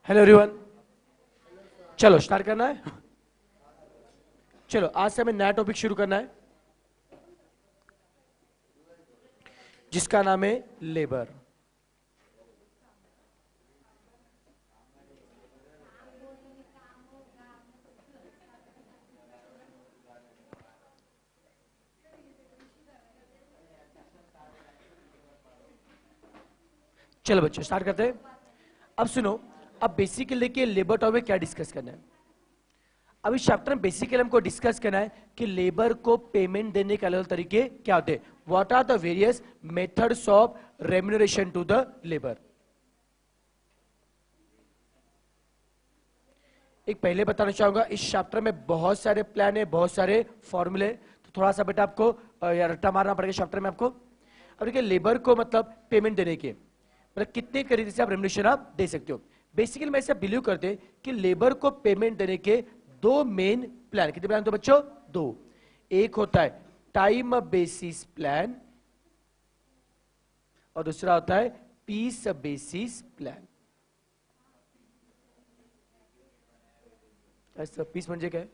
Hello everyone, चलो start करना है। चलो आज से हमें नया टॉपिक शुरू करना है जिसका नाम है लेबर। चलो बच्चों स्टार्ट करते हैं। अब सुनो, अब बेसिकली देखिए लेबर टॉपिक में क्या डिस्कस करना है। अब इस चैप्टर में बेसिकली हमको डिस्कस करना है कि लेबर को पेमेंट देने के अलग तरीके क्या होते हैं। What are the various methods of remuneration to the labour. एक पहले बताना चाहूंगा, इस चैप्टर में बहुत सारे प्लान है, बहुत सारे फॉर्मूले, तो थोड़ा सा बेटा आपको रट्टा मारना पड़ेगा चैप्टर में आपको। अब देखिए लेबर को मतलब पेमेंट देने के मतलब कितने तरीके से आप रेम्यूनरेशन आप दे सकते हो। बेसिकली मैं ऐसा बिलीव करते हैं कि लेबर को पेमेंट देने के दो मेन प्लान, कितने प्लान तो बच्चों? दो। एक होता है टाइम बेसिस प्लान और दूसरा होता है पीस बेसिस प्लान। ऐसा पीस म्हणजे काय?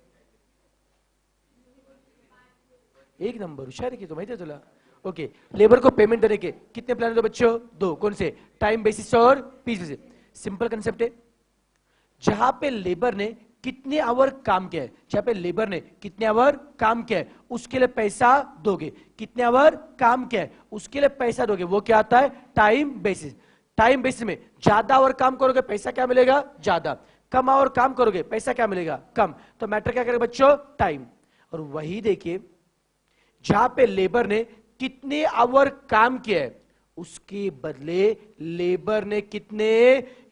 एक नंबर हुशार है कि तो माहिती है तुला। ओके, लेबर को पेमेंट देने के कितने प्लान है तो बच्चों? दो। कौन से? टाइम बेसिस और पीस बेसिस। सिंपल कंसेप्ट है, जहां पे लेबर ने कितने आवर काम किया है, जहां पे लेबर ने कितने आवर काम किया है उसके लिए पैसा दोगे। कितने आवर काम किया है उसके लिए पैसा दोगे, वो क्या आता है? Time basis. टाइम बेसिस में ज्यादा आवर काम करोगे पैसा क्या मिलेगा? ज्यादा। कम आवर काम करोगे पैसा क्या मिलेगा? कम। तो मैटर क्या करेगा बच्चों? टाइम। और वही देखिए जहां पे लेबर ने कितने आवर काम किया है उसके बदले लेबर ने कितने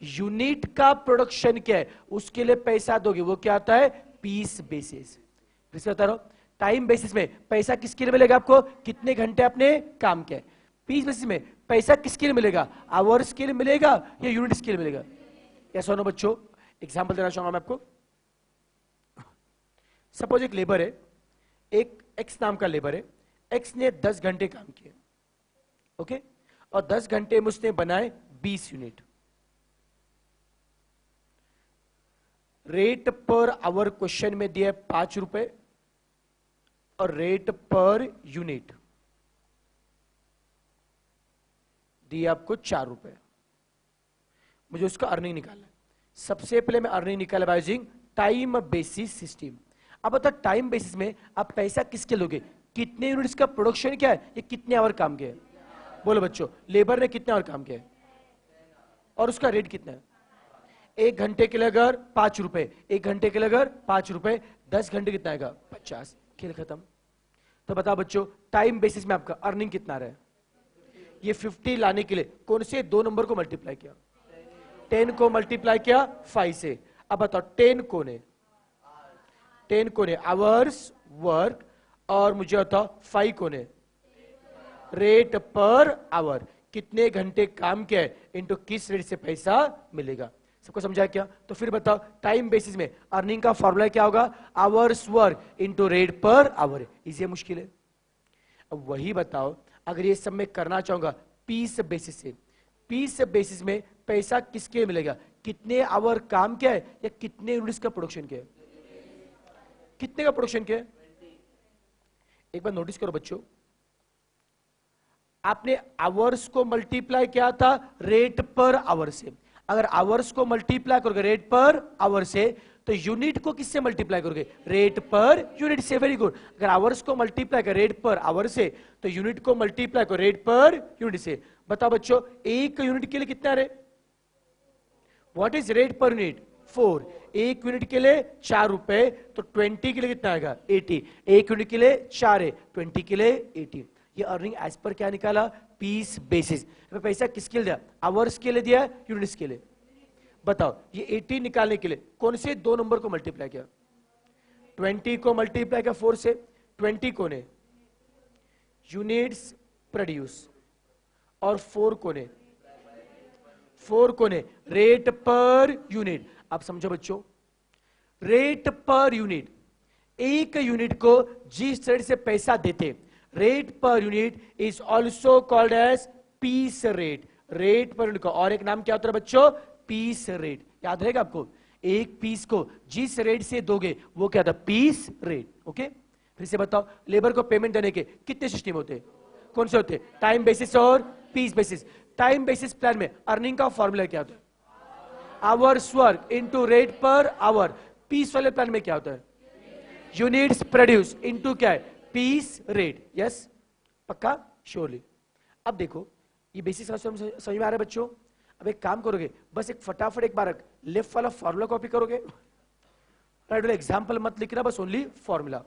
यूनिट का प्रोडक्शन किया है उसके लिए पैसा दोगे, वो क्या आता है? Piece basis. फिर बता रहा हूं, टाइम बेसिस में पैसा किसके लिए मिलेगा आपको? कितने घंटे आपने काम किया है। पीस बेसिस में पैसा किसके लिए मिलेगा? आवर्स के लिए मिलेगा या यूनिट्स के लिए मिलेगा? या सुनो बच्चों, एग्जांपल देना चाहूंगा मैं आपको। सपोज एक लेबर है, एक एक्स नाम का लेबर है। एक्स ने 10 घंटे काम किए, ओके, और 10 घंटे में उसने बनाए 20 unit. Rate per our question में दिया है 5 रुपए और रेट पर यूनिट दिया आपको 4 रुपए। मुझे उसका अर्निंग निकालना है। सबसे पहले मैं अर्निंग निकाला by using time basis system. अब बता, टाइम बेसिस में आप पैसा किसके लोगे? कितने यूनिट्स का प्रोडक्शन क्या है, ये कितने आवर काम किया है? बोलो बच्चों, लेबर ने कितने आवर काम किया है और उसका रेट कितना है? 1 घंटे के लिए अगर 5 रुपए, 1 घंटे के लिए अगर 5 रुपए, 10 घंटे कितना आएगा? 50। खेल खत्म। तो बताओ बच्चों, टाइम बेसिस में आपका अर्निंग कितना रहा है? ये 50 लाने के लिए कौन से दो नंबर को मल्टीप्लाई किया? 10 को मल्टीप्लाई किया 5 से। अब बताओ 10 कौन है? 10 कौन है? Hours work. और मुझे बताओ 5 कौन है? Rate per our. कितने घंटे काम किया है इनटू किस रेट से पैसा मिलेगा। सबको समझा क्या? तो फिर बताओ टाइम बेसिस में अर्निंग का फॉर्मूला क्या होगा? Hours work into rate per our. Easy है मुश्किल है? अब वही बताओ, अगर ये सब मैं करना चाहूंगा पीस बेसिस से, पीस बेसिस में पैसा किसके मिलेगा? कितने आवर काम किया है या कितने यूनिट्स का प्रोडक्शन किया है? कितने का प्रोडक्शन किया है? एक बार नोटिस करो बच्चों, आपने आवर्स को मल्टीप्लाई किया था रेट पर आवर से। अगर आवर्स को मल्टीप्लाई करोगे रेट पर आवर से तो यूनिट को किससे मल्टीप्लाई करोगे? रेट पर यूनिट से। Very good. अगर आवर्स को मल्टीप्लाई कर रेट पर आवर से तो यूनिट को मल्टीप्लाई करो रेट पर यूनिट से। बताओ बच्चों, एक यूनिट के लिए कितना रे? What is rate per unit? 4। एक यूनिट के लिए 4 रुपए, तो 20 के लिए कितना आएगा? 80। एक यूनिट के लिए 4 है, 20 के लिए 80। ये अर्निंग एज पर क्या निकाला? Piece basis. पैसा किसके लिए दिया? आवर्स के लिए दिया, यूनिट्स के लिए? बताओ, ये 80 निकालने के लिए कौन से दो नंबर को मल्टीप्लाई किया? 20 को मल्टीप्लाई किया 4 से। 20 कौन है? Units produce. और 4 कौन है? 4 कौन है? Rate per unit. आप समझो बच्चों, रेट पर यूनिट, एक यूनिट को जिस रेट से पैसा देते, rate per unit is also called as piece rate. Rate per unit का और एक नाम क्या होता है बच्चों? Piece rate. याद रहेगा आपको, एक पीस को जिस रेट से दोगे वो क्या था, पीस रेट। ओके, फिर से बताओ, लेबर को पेमेंट देने के कितने सिस्टम होते हैं, कौन से होते हैं, टाइम बेसिस और piece basis. Time basis plan में अर्निंग का फॉर्मूला क्या होता है, hours work into rate per hour. Piece वाले प्लान में क्या होता है, यूनिट्स प्रोड्यूस इनटू क्या है, पीस रेट। यस, पक्का, श्योरली। अब देखो ये बेसिक समझ समझ में आ रहा है बच्चों। अब एक काम करोगे, बस एक फटाफट एक बार लेफ्ट वाला फॉर्मूला कॉपी करोगे, राइट वाला एग्जांपल मत लिखना, बस ओनली फॉर्मूला।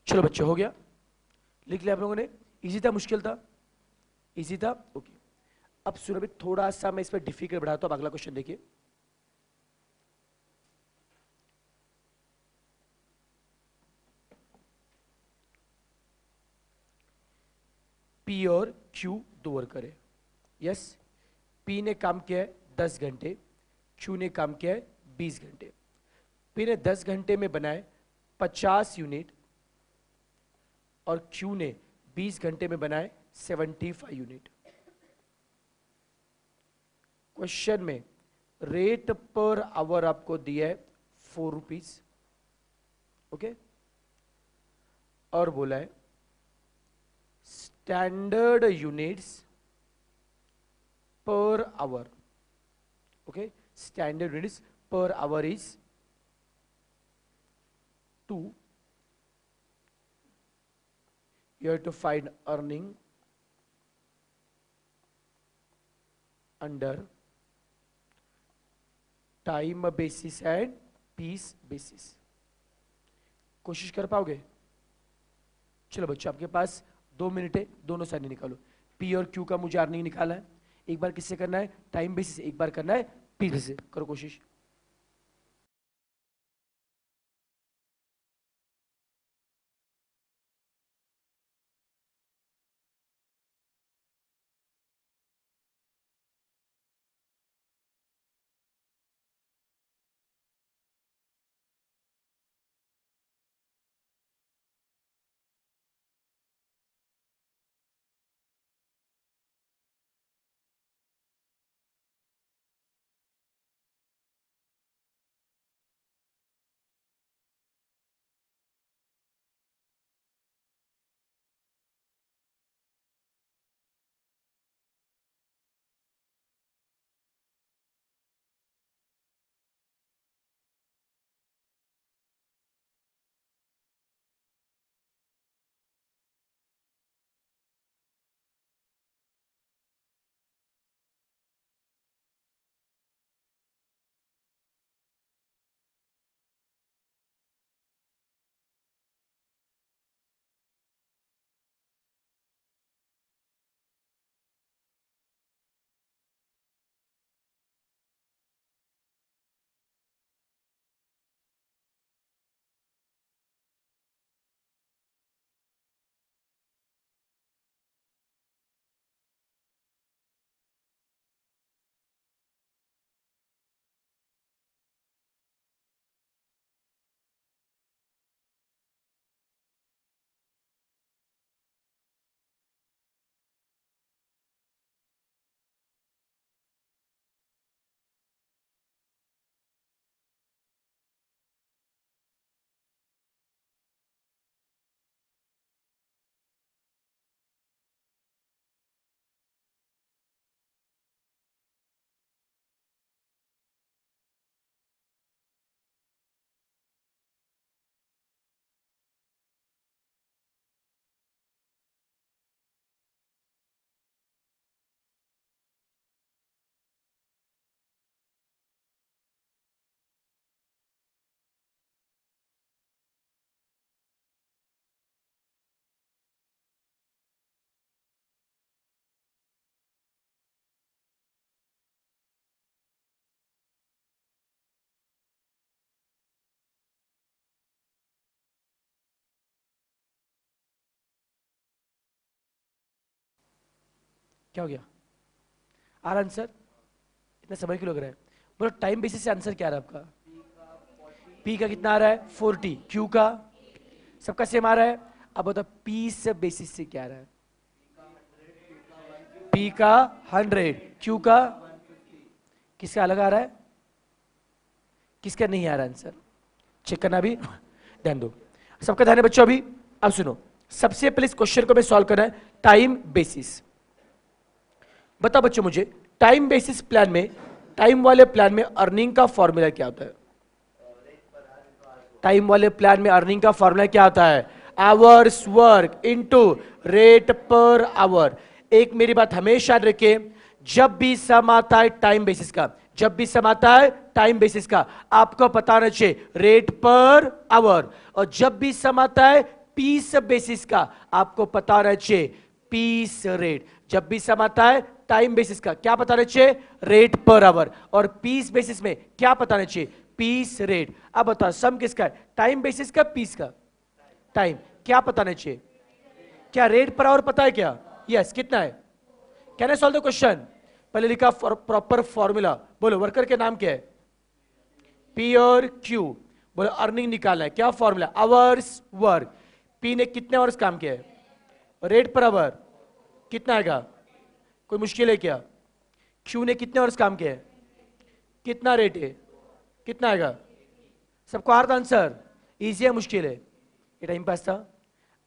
चलो बच्चे, हो गया, लिख लिया आप लोगों ने। इजी था, मुश्किल था, इजी था। ओके, अब सुनो, अभी थोड़ा सा मैं इस पर डिफिकल्ट बढ़ाता हूं। अगला क्वेश्चन देखिए, पी और क्यू दो वर्कर है। यस, पी ने काम किया है 10 घंटे, क्यू ने काम किया है 20 घंटे। पी ने 10 घंटे में बनाए 50 यूनिट और क्यू ने 20 घंटे में बनाए 75 यूनिट। क्वेश्चन में रेट पर आवर आपको दिया है 4 रुपीज। ओके, और बोला है standard units per hour. Okay, standard units per hour is 2। You have to find earning under time basis and piece basis. कोशिश कर पाओगे? चलो बच्चों, आपके पास 2 मिनट है, दोनों साइड निकालो। पी और क्यू का मुझे अर्निंग निकाला है। एक बार किससे करना है, टाइम बेसिस, एक बार करना है पीस बेसिस। करो कोशिश। क्या हो गया? आ रहा आंसर? इतना समय क्यों लग रहा है? बोलो टाइम बेसिस से आंसर क्या आ रहा है आपका? पी का कितना आ रहा है? 40। क्यू का सबका सेम आ रहा है। अब बताओ पी से बेसिस से क्या आ रहा है? पी का 100, क्यू का किसका अलग आ रहा है? किसका नहीं आ रहा आंसर? चेक करना भी ध्यान दो। सबका ध्यान है बच्चों अभी? अब सुनो, सबसे पहले इस क्वेश्चन को मैं सॉल्व करना है टाइम बेसिस। बताओ बच्चों मुझे टाइम बेसिस प्लान में, टाइम वाले प्लान में अर्निंग का फॉर्मूला क्या होता है? टाइम वाले प्लान में अर्निंग का फॉर्मूला क्या होता है? Hours work into rate per our. एक मेरी बात हमेशा याद रखिए, जब भी सम आता है टाइम बेसिस का, जब भी सम आता है टाइम बेसिस का, आपको पता होना चाहिए रेट पर आवर। और जब भी सम आता है पीस बेसिस का, आपको पता होना चाहिए पीस रेट। जब भी सम आता है टाइम बेसिस का, क्या पता होना चाहिए? Rate per our. और पीस बेसिस में क्या पता होना चाहिए? Piece rate. अब बताओ सम किसका है? टाइम बेसिस का, पीस का? टाइम। क्या पता होना चाहिए? क्या रेट पर आवर पता है क्या? यस कितना है? Can I solve the question? पहले लिखा प्रॉपर फॉर्मूला, बोलो वर्कर के नाम क्या है? पी और क्यू। बोलो अर्निंग निकालना है, क्या फॉर्मूला? Hours work. पी ने कितने आवर्स काम किया है? रेट पर आवर कितना आएगा? कोई मुश्किल है क्या? क्यू ने कितने आवर्स काम किया है? कितना रेट है? कितना आएगा? सबको आ रहा था आंसर? इजी है मुश्किल है? ये टाइम पास था।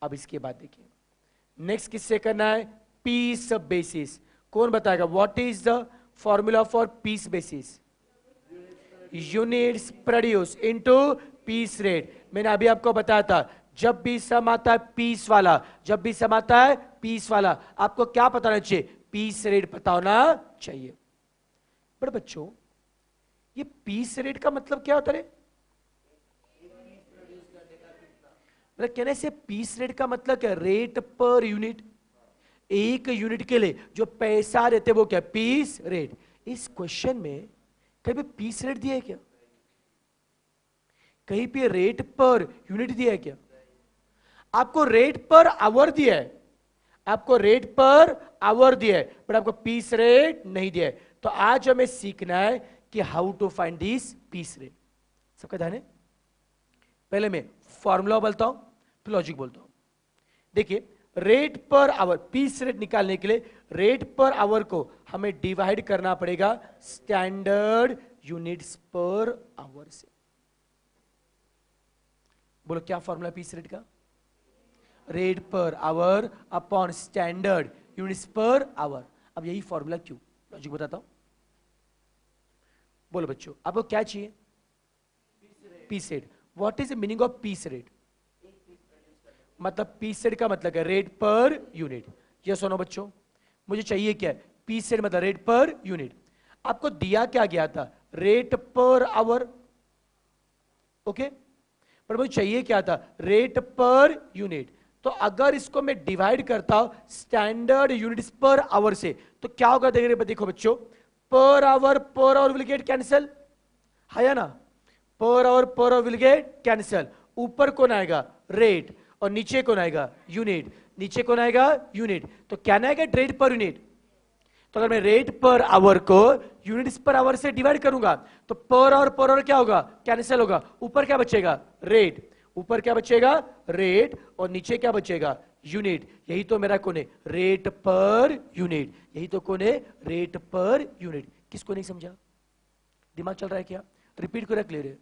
अब इसके बाद देखिए नेक्स्ट किससे करना है? Piece basis. कौन बताएगा what is the formula for piece basis? Units produce into piece rate. मैंने अभी आपको बताया था जब भी सम आता है पीस वाला, जब भी सम आता है पीस वाला, आपको क्या पता होना चाहिए? पीस रेट पता होना चाहिए। बड़े बच्चों ये पीस रेट का मतलब क्या होता है? मतलब कहने से पीस रेट का मतलब क्या? Rate per unit. एक यूनिट के लिए जो पैसा देते वो क्या? Piece rate. इस क्वेश्चन में कहीं पे पीस रेट दिया है क्या? कहीं पे रेट पर यूनिट दिया है क्या? आपको रेट पर आवर दिया है, आपको रेट पर आवर दिया है, पर आपको पीस रेट नहीं दिया है। तो आज हमें सीखना है कि how to find this piece rate. सबका ध्यान है? पहले मैं फॉर्मूला बोलता हूं फिर लॉजिक बोलता हूं। देखिए rate per hour, piece rate निकालने के लिए रेट पर आवर को हमें डिवाइड करना पड़ेगा स्टैंडर्ड यूनिट्स पर आवर से। बोलो क्या फॉर्मूला पीस रेट का? Rate per hour upon standard units per our. अब यही फॉर्मूला क्यों, लॉजिक बताता हूं। बोलो बच्चों आपको क्या चाहिए? Piece rate. What is the meaning of piece rate? मतलब पीस रेट का मतलब है रेट पर यूनिट। ये सुनो बच्चों मुझे चाहिए क्या है? पीस रेट मतलब रेट पर यूनिट। आपको दिया क्या गया था? Rate per hour. ओके, पर मुझे चाहिए क्या था? Rate per unit. तो अगर इसको मैं डिवाइड करता हूं स्टैंडर्ड यूनिट्स पर आवर से तो क्या होगा? देखो बच्चों per hour will get cancel, है ना? Per hour will get cancel. ऊपर कौन आएगा? रेट। और नीचे कौन आएगा? यूनिट। नीचे कौन आएगा? यूनिट। तो क्या आएगा? Rate per unit. तो अगर मैं रेट पर आवर को यूनिट्स पर आवर से डिवाइड करूंगा तो पर आवर क्या होगा? कैंसिल होगा। ऊपर क्या बचेगा? रेट। ऊपर क्या बचेगा? रेट। और नीचे क्या बचेगा? यूनिट। यही तो मेरा कौन है? Rate per unit. यही तो कौन है? Rate per unit. किसको नहीं समझा? दिमाग चल रहा है क्या? रिपीट करो। क्लियर है?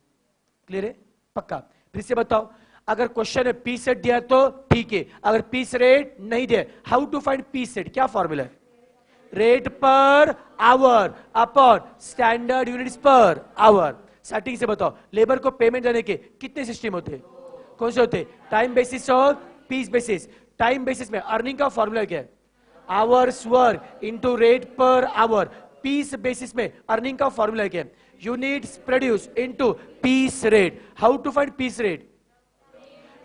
क्लियर है पक्का? फिर से बताओ। अगर क्वेश्चन है पीस रेट दिया तो ठीक है, अगर पीस रेट नहीं दिया, how to find piece rate? क्या फॉर्मूला है? Rate per hour upon standard units per hour. Starting से बताओ लेबर को पेमेंट देने के कितने सिस्टम होते हैं? कौन से होते हैं? टाइम बेसिस और पीस बेसिस। टाइम बेसिस में अर्निंग का फॉर्मूला क्या है? Hours work into rate per hour. Piece basis में अर्निंग का फॉर्मूला क्या है? Units produce into piece rate. How to find piece rate?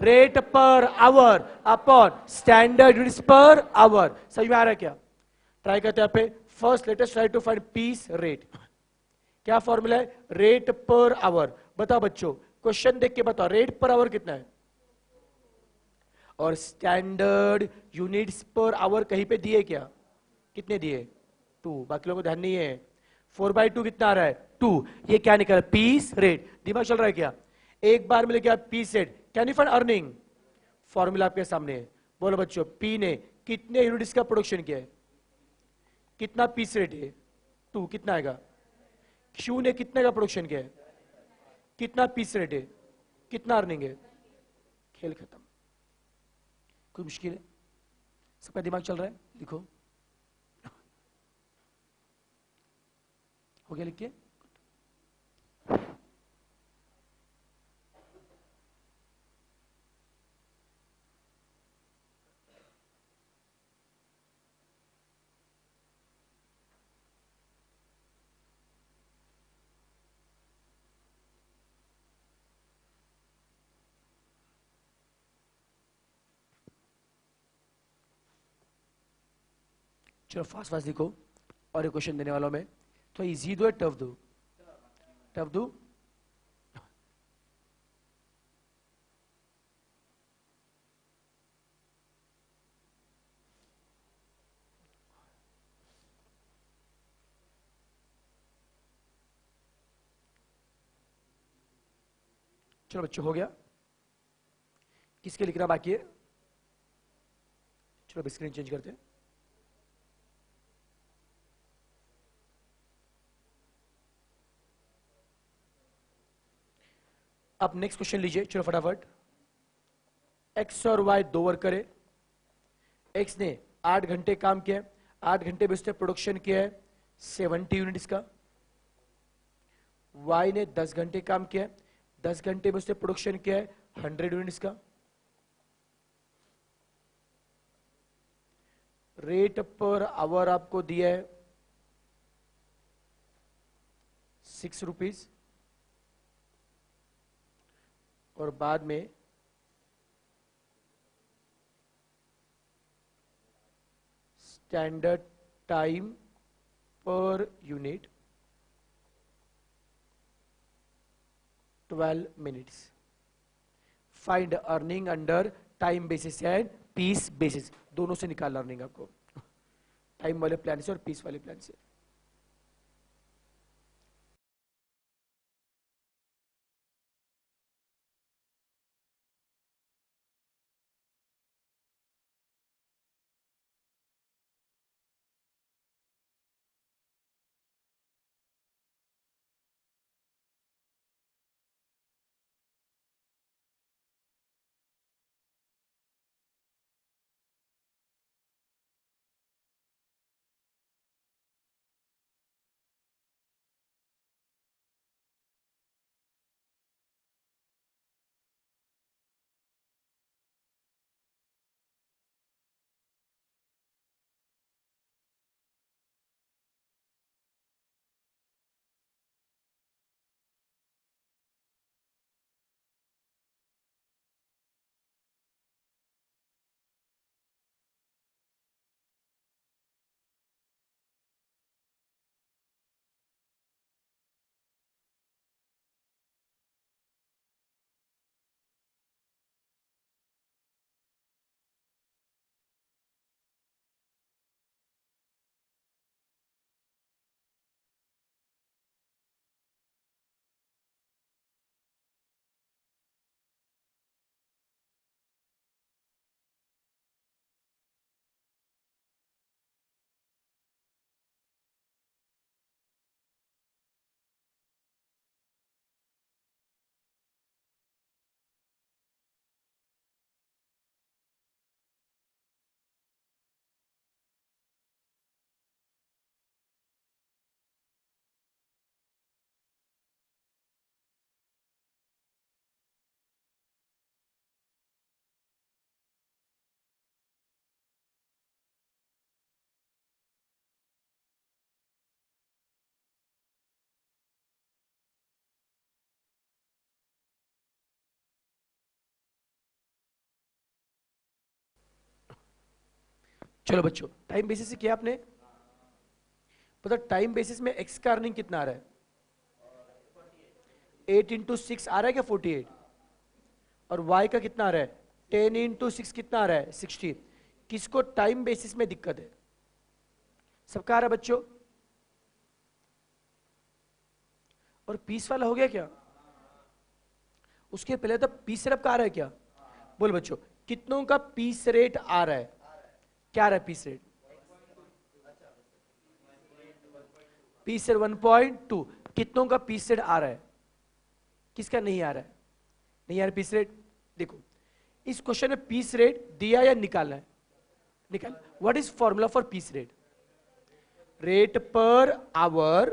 Rate per hour upon standard units per hour. समझ में आ रहा है क्या? ट्राई करते हैं पे। First let's try to find piece rate. क्या फॉर्मूला है? Rate per hour. बताओ बच्चों क्वेश्चन देख के बताओ रेट पर आवर कितना है और स्टैंडर्ड यूनिट्स पर आवर कहीं पे दिए क्या? कितने दिए 2, बाकी लोगों को ध्यान नहीं है। 4/2 कितना आ रहा है 2। ये क्या निकला पीस रेट, दिमाग चल रहा है क्या? एक बार में क्या piece rate, can you find earning? Formula आपके सामने है। बोलो बच्चों, पी ने कितने यूनिट्स का प्रोडक्शन किया है, कितना पीस रेट है 2, कितना आएगा? क्यू ने कितने का प्रोडक्शन किया है, कितना पीस रेट है, कितना अर्निंग है? खेल खत्म। कोई मुश्किल है? सबका दिमाग चल रहा है? लिखो। हो गया लिख के? चलो फास्ट फास्ट लिखो। और एक क्वेश्चन देने वाला हूं मैं, तो इजी दो या टफ दो? टफ दो। चलो बच्चों हो गया, किसके लिखना बाकी है? चलो स्क्रीन चेंज करते हैं। अब नेक्स्ट क्वेश्चन लीजिए, चलो फटाफट। एक्स और वाई दो वर्कर है। एक्स ने 8 घंटे काम किया है, 8 घंटे में उसने प्रोडक्शन किया है 70 यूनिट्स का। वाई ने 10 घंटे काम किया है, 10 घंटे में उसने प्रोडक्शन किया है 100 यूनिट्स का। रेट पर आवर आपको दिया है 6 रुपीज, और बाद में standard time per unit 12 minutes. Find earning under time basis and piece basis, दोनों से निकाल अर्निंग आपको, टाइम वाले प्लान से और पीस वाले प्लान से। चलो बच्चों, टाइम बेसिस से किया आपने पता, टाइम बेसिस में एक्स का अर्निंग कितना आ रहा है? 8 इंटू 6 आ रहा है क्या 48, और वाई का कितना आ रहा है 10 इंटू 6 कितना आ रहा है 60। किसको टाइम बेसिस में दिक्कत है? सबका आ रहा है बच्चों? और पीस वाला हो गया क्या? उसके पहले तो पीस सिर्फ का आ रहा है क्या? बोल बच्चों, कितनों का पीस रेट आ रहा है? क्या आ रहा है पीस रेट? Piece rate 1.2। कितनों का पीस रेट आ रहा है? किसका नहीं आ रहा है? नहीं आ रहा पीस रेट। देखो इस क्वेश्चन में पीस रेट दिया या निकालना है? निकाल। What is formula for piece rate? Rate per hour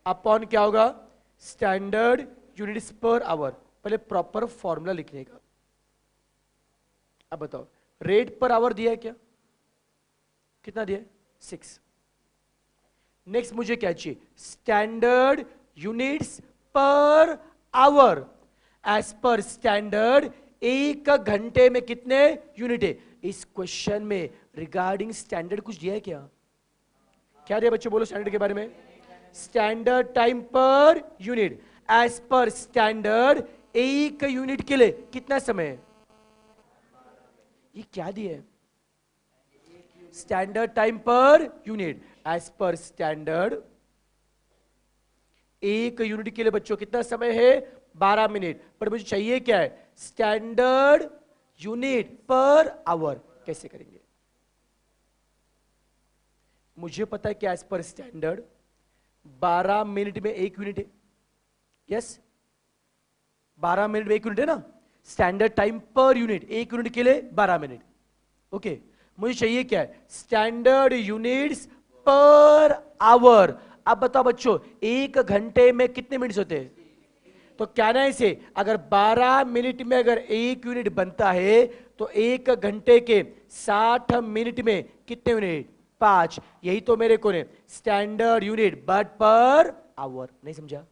upon क्या होगा? Standard units per our. पहले प्रॉपर फॉर्मूला लिखने का। अब बताओ, रेट पर आवर दिया है क्या? कितना दिया है? 6। नेक्स्ट मुझे क्या चाहिए? Standard units per hour. As per standard एक घंटे में कितने यूनिट है? इस क्वेश्चन में रिगार्डिंग स्टैंडर्ड कुछ दिया है क्या? क्या दिया बच्चों? बोलो स्टैंडर्ड के बारे में। Standard time per unit. As per standard एक यूनिट के लिए कितना समय है? ये क्या दिया है? Standard time per unit. As per standard एक यूनिट के लिए बच्चों कितना समय है? 12 मिनट। पर मुझे चाहिए क्या है? Standard unit per hour. कैसे करेंगे? मुझे पता है कि एज पर स्टैंडर्ड 12 मिनट में एक यूनिट है। यस, 12 मिनट में एक यूनिट है ना। स्टैंडर्ड टाइम पर यूनिट, एक यूनिट के लिए 12 मिनट। ओके, मुझे चाहिए क्या है? Standard units per our. अब बताओ बच्चों, एक घंटे में कितने मिनट्स होते हैं? तो कहना है इसे, अगर 12 मिनट में अगर एक यूनिट बनता है तो एक घंटे के 60 मिनट में कितने यूनिट? 5। यही तो मेरे को ने standard unit but per hour. नहीं समझा?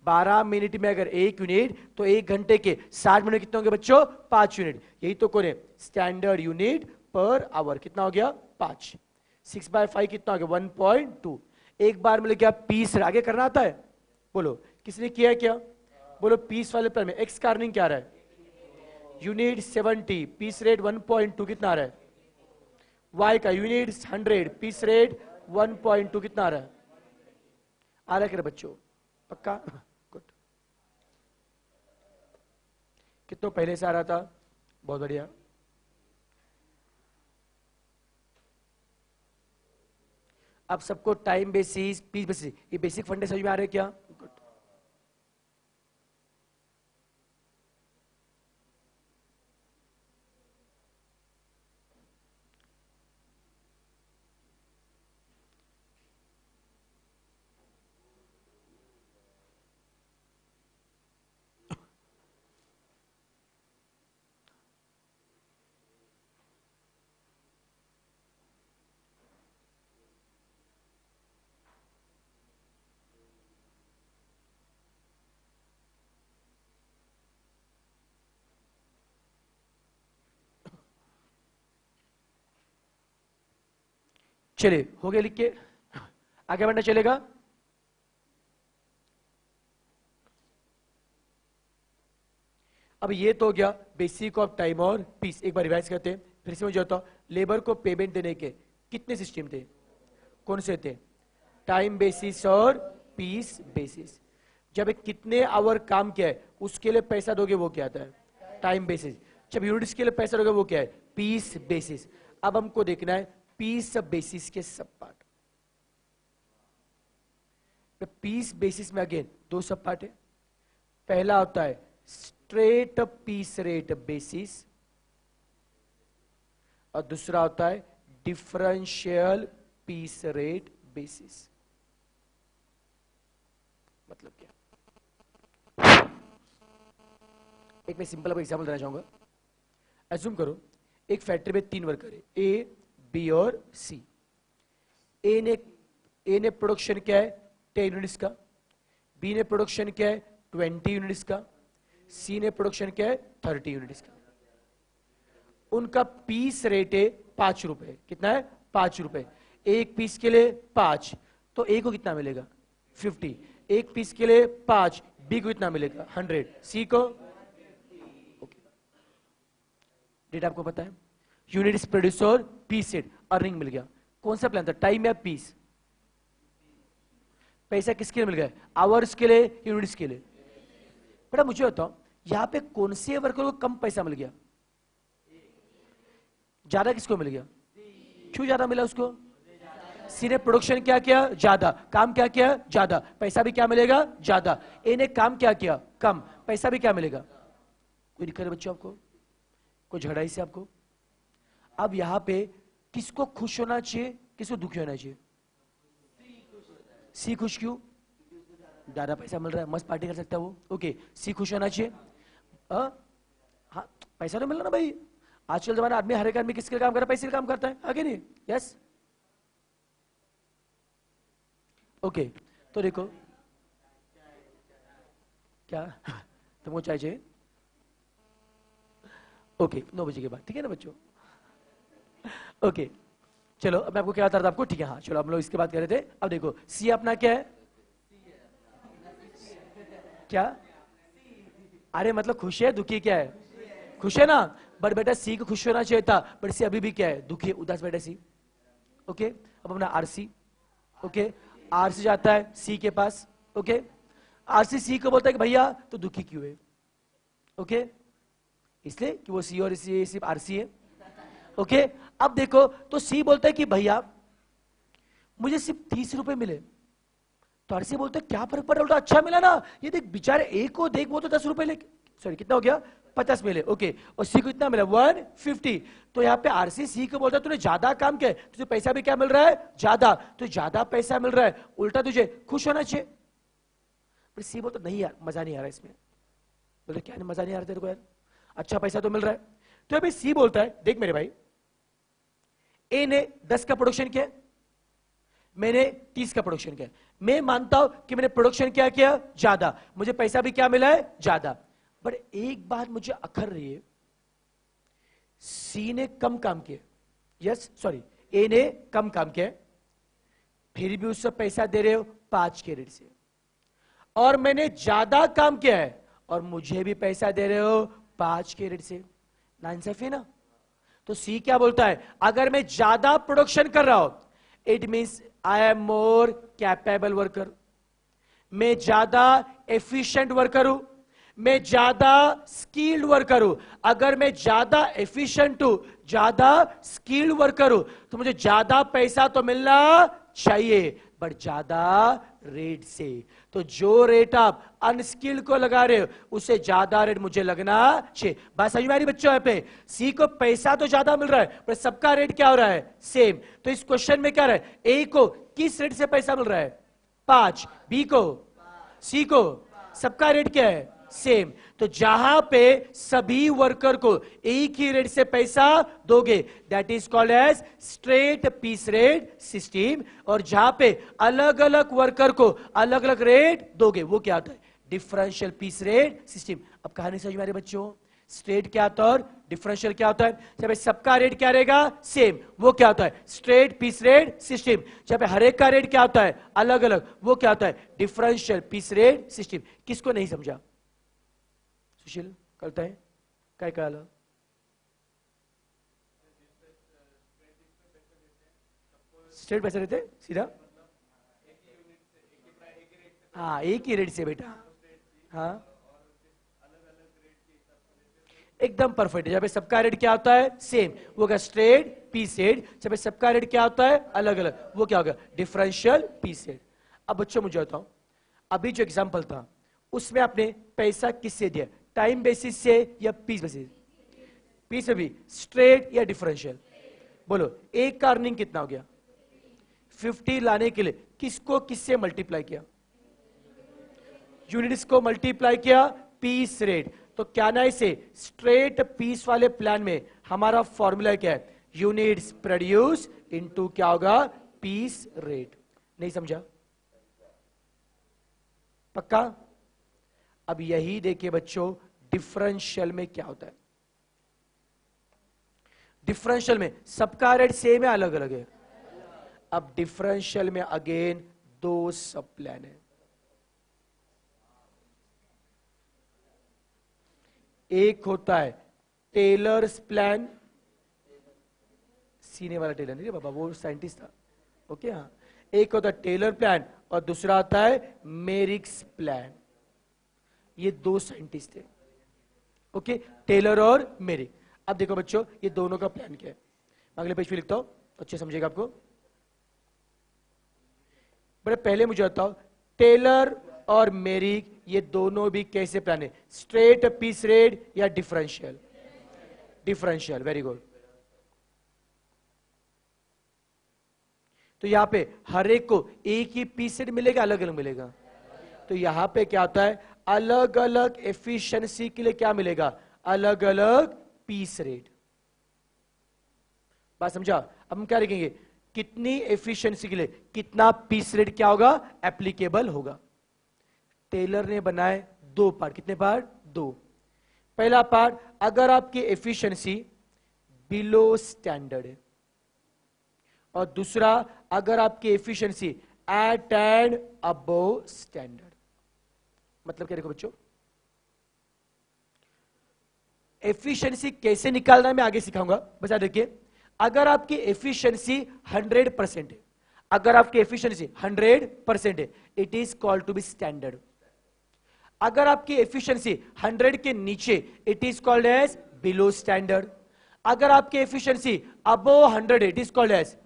12 मिनट में अगर एक यूनिट तो एक घंटे के 60 मिनट कितने होंगे बच्चों? 5 यूनिट। यही तो कौन है? Standard unit per hour. कितना हो गया? 5। 6/5 कितना हो गया? 1.2। एक बार में क्या पीस आगे करना आता है? बोलो किसने किया है क्या? बोलो पीस वाले पर में एक्स का अर्निंग क्या आ रहा है? यूनिट 70, पीस रेट 1.2 कितना आ रहा है? वाई का यूनिट 100, पीस रेट 1.2 कितना आ रहा है? आ रहा है बच्चों? पक्का? गुड। कितना पहले से आ रहा था? बहुत बढ़िया। अब सबको टाइम बेसिस, पीस बेसिस, ये बेसिक फंडे समझ में आ रहे हैं क्या? गुड। चलिए हो गया लिख के, आगे बढ़ना चलेगा। अब ये तो हो गया बेसिक ऑफ टाइम और पीस। एक बार रिवाइज करते हैं फिर से। मुझे बताओ, लेबर को पेमेंट देने के कितने सिस्टम थे? कौन से थे? टाइम बेसिस और पीस बेसिस। जब एक कितने आवर काम किया है उसके लिए पैसा दोगे, वो क्या आता है? Time basis. जब यूनिट्स के लिए पैसा दोगे वो क्या है? Piece basis. अब हमको देखना है पीस बेसिस के सब पार्ट। पीस बेसिस में अगेन दो सब पार्ट है। पहला होता है स्ट्रेट पीस रेट बेसिस और दूसरा होता है डिफरेंशियल पीस रेट बेसिस। मतलब क्या? एक मैं सिंपल एग्जांपल देना चाहूंगा। एज्यूम करो एक फैक्ट्री में 3 वर्कर है, ए, बी और सी। ए ने प्रोडक्शन क्या है? 10 यूनिट्स का। बी ने प्रोडक्शन क्या है? 20 यूनिट्स का। सी ने प्रोडक्शन क्या है? 30 यूनिट्स का। उनका पीस रेट है 5 रुपए। कितना है? 5 रुपए। एक पीस के लिए 5, तो ए को कितना मिलेगा? 50। एक पीस के लिए 5, बी को कितना मिलेगा? 100, सी को? ओके, डेटा आपको पता है। यूनिट्स प्रोड्यूस और पीस रेट अर्निंग मिल गया। कौन सा प्लान था, टाइम या पीस? पैसा किसके लिए मिल गया, आवर्स के लिए, यूनिट्स के लिए? बेटा मुझे बताओ यहां पे कौन से वर्कर को कम पैसा मिल गया, ज्यादा किसको मिल गया? क्यों ज्यादा मिला उसको? सी ने प्रोडक्शन क्या किया, ज्यादा, काम क्या किया, ज्यादा, पैसा भी क्या मिलेगा, ज्यादा। ए ने काम क्या किया, कम, पैसा भी क्या मिलेगा? कोई दिक्कत है बच्चों आपको, कोई झगड़ा से आपको? अब यहां पे किसको खुश होना चाहिए, किसको दुखी होना चाहिए? सी खुश, क्यों? ज्यादा पैसा मिल रहा है, मस्त पार्टी कर सकता है वो, ओके, सी खुश होना चाहिए। हाँ पैसा तो मिल रहा ना भाई, आजकल जमाना आदमी, हर एक आदमी किसके लिए काम कर रहा है, पैसे के लिए काम करता है, आगे नहीं? Yes, okay. तो देखो क्या तुमको चाय चाहिए? ओके, 9 बजे के बाद, ठीक है ना बच्चों? ओके चलो, अब मैं आपको क्या बता रहा था आपको, ठीक है हाँ चलो, हम लोग इसके बात कर रहे थे। अब देखो सी अपना क्या है, क्या? अरे मतलब खुश है, दुखी क्या है? खुश है ना, बट बेटा सी को खुश होना चाहिए था, बट सी अभी भी क्या है, दुखी है, उदास बेटा सी। ओके, अब अपना आरसी, ओके, आरसी जाता है सी के पास, ओके, आरसी सी को बोलता है कि भैया तो दुखी क्यों है, ओके, इसलिए कि वो सी और सी सिर्फ आरसी है, ओके। अब देखो तो सी बोलता है कि भैया मुझे सिर्फ 30 रुपए मिले, तो आरसी बोलते क्या फर्क पड़ रहा है, अच्छा मिला ना, ये देख बेचारे एक को देख, वो तो 10 रुपए ले, सॉरी कितना हो गया, 50 मिले, ओके, और सी को इतना मिला 150। तो यहाँ पे आरसी सी को बोलता है तूने ज्यादा काम किया, तुझे पैसा भी क्या मिल रहा है, ज्यादा, तो ज्यादा पैसा मिल रहा है, उल्टा तुझे खुश होना चाहिए। पर सी बोलता नहीं यार मजा नहीं आ रहा इसमें, बोलते क्या मजा नहीं आ रहा तेरे को यार, अच्छा पैसा तो मिल रहा है। तो अभी सी बोलता है देख मेरे भाई, ए ने 10 का प्रोडक्शन किया, मैंने 30 का प्रोडक्शन किया, मैं मानता हूं कि मैंने प्रोडक्शन क्या किया, ज्यादा, मुझे पैसा भी क्या मिला है, ज्यादा। बट एक बात मुझे अखर रही है, सी ने कम काम किया, यस सॉरी, ए ने कम काम किया, फिर भी उससे पैसा दे रहे हो 5 के रेट से, और मैंने ज्यादा काम किया है और मुझे भी पैसा दे रहे हो 5 के रेट से, नाइंसाफी है ना? तो सी क्या बोलता है, अगर मैं ज्यादा प्रोडक्शन कर रहा हूं, it means I am more capable worker, मैं ज्यादा एफिशिएंट वर्कर हूं, मैं ज्यादा स्किल्ड वर्कर हूं। अगर मैं ज्यादा एफिशिएंट हूं, ज्यादा स्किल्ड वर्कर हूं, तो मुझे ज्यादा पैसा तो मिलना चाहिए, बट ज्यादा रेट से। तो जो रेट आप अनस्किल्ड को लगा रहे हो, उससे ज्यादा रेट मुझे लगना चाहिए। बात समझ में आ रही बच्चों? यहाँ पे सी को पैसा तो ज्यादा मिल रहा है, पर सबका रेट क्या हो रहा है, सेम। तो इस क्वेश्चन में क्या रहा है, ए को किस रेट से पैसा मिल रहा है, 5, बी को, सी को, सबका रेट क्या है, सेम। तो जहां पे सभी वर्कर को एक ही रेट से पैसा दोगे, that is called as straight piece rate system, और जहां पे अलग अलग वर्कर को अलग अलग रेट दोगे, वो क्या होता है, डिफरेंशियल पीस रेट सिस्टम। अब कहानी समझ में आ रही बच्चों, स्ट्रेट क्या होता है और डिफरेंशियल क्या होता है? जब सबका रेट क्या रहेगा, सेम, वो क्या होता है, स्ट्रेट पीस रेट सिस्टम। जब हर एक का रेट क्या होता है, अलग अलग, वो क्या होता है, डिफरेंशियल पीस रेट सिस्टम। किसको नहीं समझा? सुशील कळत आहे काय कळालं? स्ट्रेट पैसे रहते सीधा, हाँ एक ही रेट से बेटा, हाँ एकदम परफेक्ट। जब सबका रेट क्या होता है, सेम, वो क्या, स्ट्रेट पीस रेट। जब सबका रेट क्या होता है, अलग अलग, वो क्या होगा, डिफरेंशियल पीस रेट। अब बच्चों मुझे बताओ, अभी जो एग्जांपल था उसमें आपने पैसा किससे दिया, टाइम बेसिस से या पीस बेसिस? पीस में भी स्ट्रेट या डिफरेंशियल? बोलो, एक का अर्निंग कितना हो गया, 50 लाने के लिए किसको किससे मल्टीप्लाई किया, यूनिट्स को मल्टीप्लाई किया पीस रेट। तो क्या ना इसे स्ट्रेट पीस वाले प्लान में हमारा फॉर्मूला क्या है, यूनिट्स प्रोड्यूस इनटू क्या होगा, पीस रेट। नहीं समझा? पक्का? अब यही देखिए बच्चों, डिफरेंशियल में क्या होता है, डिफरेंशियल में सबका रेट सेम है, अलग अलग है। अब डिफरेंशियल में अगेन 2 सब प्लान है, एक होता है टेलर्स प्लान, सीने वाला टेलर नहीं रे बाबा, वो साइंटिस्ट था। ओके हाँ, एक होता है टेलर प्लान और दूसरा होता है मेरिक्स प्लान। ये दो साइंटिस्ट थे, ओके, टेलर और मेरिक। अब देखो बच्चों, ये दोनों का प्लान क्या है, अगले पेज पे लिखता हूं, अच्छे समझेगा आपको। बड़े पहले मुझे बताओ, टेलर और मेरिक ये दोनों भी कैसे प्लान है, स्ट्रेट पीस रेट या डिफरेंशियल? Differential, very good. तो यहां पे हर एक को एक ही पीस रेट मिलेगा, अलग अलग मिलेगा? तो यहां पे क्या होता है, अलग अलग एफिशिएंसी के लिए क्या मिलेगा, अलग अलग पीस रेट। बात समझा? अब हम क्या लिखेंगे, कितनी एफिशिएंसी के लिए कितना पीस रेट क्या होगा, एप्लीकेबल होगा। टेलर ने बनाए दो पार्ट, कितने पार्ट, दो। पहला पार्ट, अगर आपकी एफिशिएंसी बिलो स्टैंडर्ड है, और दूसरा अगर आपकी efficiency eight and above standard. मतलब क्या देखो बच्चों, एफिशिएंसी कैसे निकालना है मैं आगे सिखाऊंगा, बस याद रखिए। अगर आपकी एफिशिएंसी 100% है, अगर आपकी एफिशिएंसी 100% है, it is called to be standard. अगर आपकी एफिशिएंसी 100 के नीचे, it is called as below standard. अगर आपकी एफिशिएंसी अबो 100 है, it is called as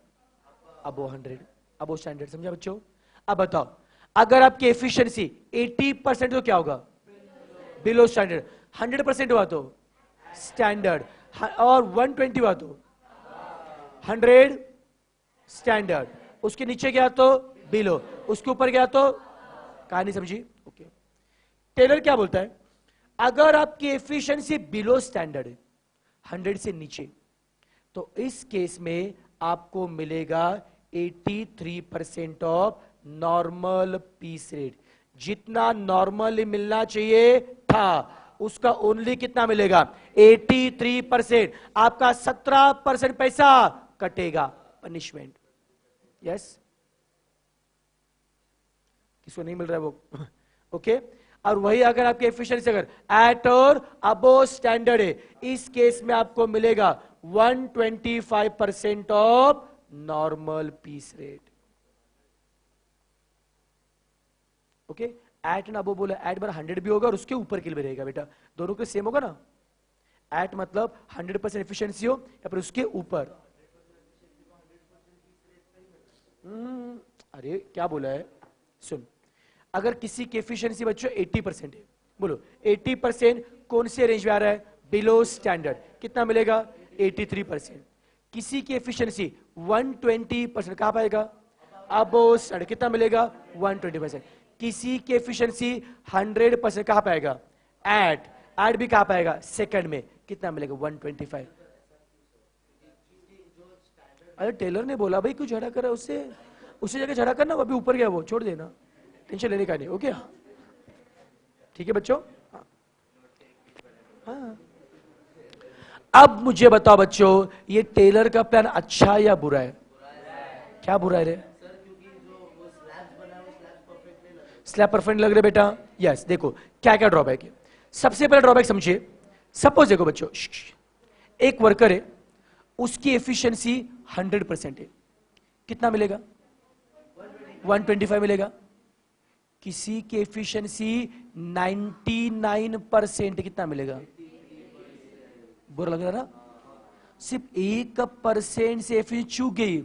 above 100, above standard. समझा बच्चों? अब बताओ, अगर आपकी एफिशिएंसी 80% तो क्या होगा, बिलो स्टैंडर्ड। 100% हुआ तो स्टैंडर्ड, और 120 हुआ तो 100 स्टैंडर्ड, उसके नीचे गया तो बिलो, उसके ऊपर गया तो, कहानी समझी? ओके। टेलर क्या बोलता है, अगर आपकी एफिशिएंसी बिलो स्टैंडर्ड है, 100 से नीचे, तो इस केस में आपको मिलेगा 83% ऑफ नॉर्मल पीस रेट। जितना नॉर्मली मिलना चाहिए था उसका ओनली कितना मिलेगा, 83%। आपका 17% पैसा कटेगा, पनिशमेंट। यस, किसको नहीं मिल रहा है वो? ओके। और वही अगर आपकी एफिशिएंसी अगर एट और अबो स्टैंडर्ड है, इस केस में आपको मिलेगा 125% of normal piece rate. Okay, at and above बोला, एट बार 100 भी होगा और उसके ऊपर के लिए भी रहेगा बेटा, दोनों के सेम होगा ना। एट मतलब 100% एफिशिएंसी हो, या फिर उसके ऊपर। अरे क्या बोला है, सुन, अगर किसी की एफिशिएंसी बच्चों 80% है, बोलो 80% कौन से रेंज में आ रहा है, बिलो स्टैंडर्ड, कितना मिलेगा, 83%। किसी की एफिशिएंसी 120% कहां पाएगा, अबो स्टैंडर्ड, कितना मिलेगा, 120%। किसी की एफिशिएंसी 100% कहां पाएगा, एट भी कहां पाएगा, सेकंड में, कितना मिलेगा, 125। अरे टेलर ने बोला भाई कुछ झगड़ा कर रहा है उससे, उसी जगह झगड़ा करना, वो अभी ऊपर गया, वो छोड़ देना, टेंशन लेने का नहीं। ओके, ठीक है बच्चों? हाँ। अब मुझे बताओ बच्चों, ये टेलर का प्लान अच्छा या बुरा है? क्या बुरा है रे? स्लैब परफेक्ट लग रहे बेटा? यस। देखो क्या क्या ड्रॉबैक है, सबसे पहले ड्रॉबैक समझिए। सपोज देखो बच्चों, एक वर्कर है, उसकी एफिशिएंसी 100% है, कितना मिलेगा, 125 मिलेगा। किसी की एफिशिएंसी 99% कितना मिलेगा, बुरा लग रहा ना? सिर्फ 1% से एफिशिएंसी चूक गई,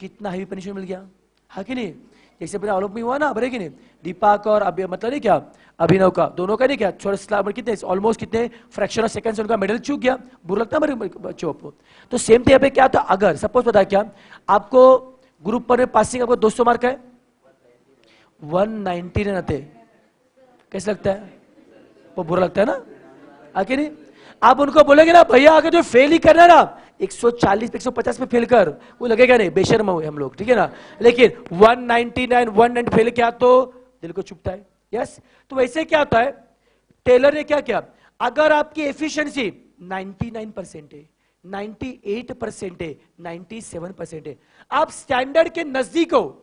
कितना हेवी पनिशमेंट मिल गया, हाँ कि नहीं? जैसे अपने ऑलोप में हुआ ना, बरे कि नहीं, दीपक और अभी मतलब नहीं क्या, अभिनव का, दोनों का नहीं क्या, छोटे स्लैब कितने ऑलमोस्ट कितने फ्रैक्शन ऑफ सेकंड से उनका मेडल चूक गया, बुरा लगता है मेरे बच्चों को। तो सेम यहाँ पे क्या था, अगर सपोज पता क्या, आपको ग्रुप पर पासिंग आपको 200 मार्क है, 190 आते, कैसे लगता है, वो बुरा लगता है ना, आखिर नहीं? आप उनको बोलेंगे ना भैया अगर जो फेल ही करना ना 140 150 पे फेल कर, वो लगेगा नहीं, बेशर्म हुए हम लोग, ठीक है ना। लेकिन 199 190 फेल किया तो दिल को चुभता है। यस, तो वैसे क्या होता है, टेलर ने क्या किया, अगर आपकी एफिशिएंसी 99% है, 98% है, 97% है, आप स्टैंडर्ड के नजदीक हो,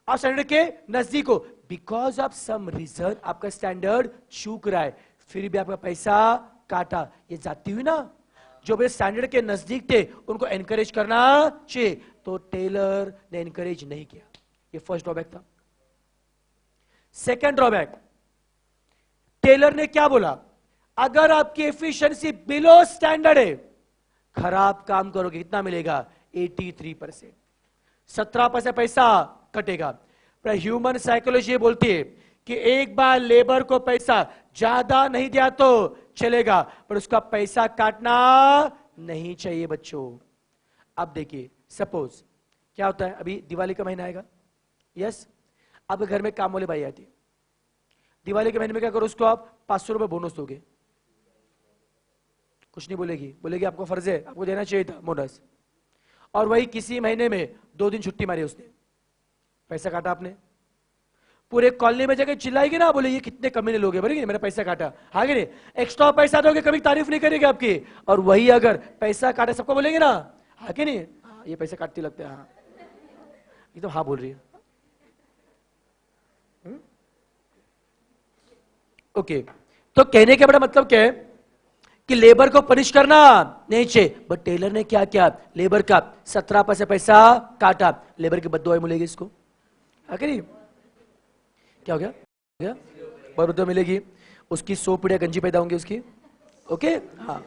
आप स्टैंडर्ड के नजदीक हो, बिकॉज ऑफ सम रीजन आपका स्टैंडर्ड चूक रहा है, फिर भी आपका पैसा काटा, ये जाती हुई ना, जो मेरे स्टैंडर्ड के नजदीक थे उनको एनकरेज करना चाहिए, तो टेलर ने एनकरेज नहीं किया। ये फर्स्ट ड्रॉबैक था। सेकंड ड्रॉबैक, टेलर ने क्या बोला, अगर आपकी एफिशिएंसी बिलो स्टैंडर्ड है, खराब काम करोगे कितना मिलेगा, 83%, 17% पैसा कटेगा। पर ह्यूमन साइकोलॉजी बोलती है कि एक बार लेबर को पैसा ज्यादा नहीं दिया तो चलेगा, पर उसका पैसा काटना नहीं चाहिए बच्चों। अब देखिए, सपोज क्या होता है, अभी दिवाली का महीना आएगा, यस, अब घर में काम वाले भाई आती है, दिवाली के महीने में क्या करो, उसको आप 500 रुपए बोनस दोगे, कुछ नहीं बोलेगी, बोलेगी आपको फर्ज है, आपको देना चाहिए था बोनस। और वही किसी महीने में 2 दिन छुट्टी मारी उसने, पैसा काटा आपने, पूरे कॉलोनी में जाकर चिल्लाएगी ना, बोले ये कितने कमीने लोग हैं, बोलेगी मेरा पैसा काटा, हाँ कि नहीं, एक्स्ट्रा पैसा दोगे कभी तारीफ नहीं करेगी आपकी। और वही अगर पैसा काटा सबको बोलेंगे ना, हाँ कि नहीं, हाँ, ये पैसा काटती लगता है, हाँ, ये तो हाँ बोल रही है। ओके, तो कहने का बड़ा मतलब क्या है कि लेबर को पनिश करना नहीं चाहिए, बट टेलर ने क्या किया, लेबर का 17% पैसा काटा, लेबर की बद्दुआएं मिलेगी इसको, आखिर नहीं, क्या हो गया, बद्दुआ मिलेगी, उसकी 100 पीढ़ियां गंजी पैदा होंगी उसकी, ओके, हाँ,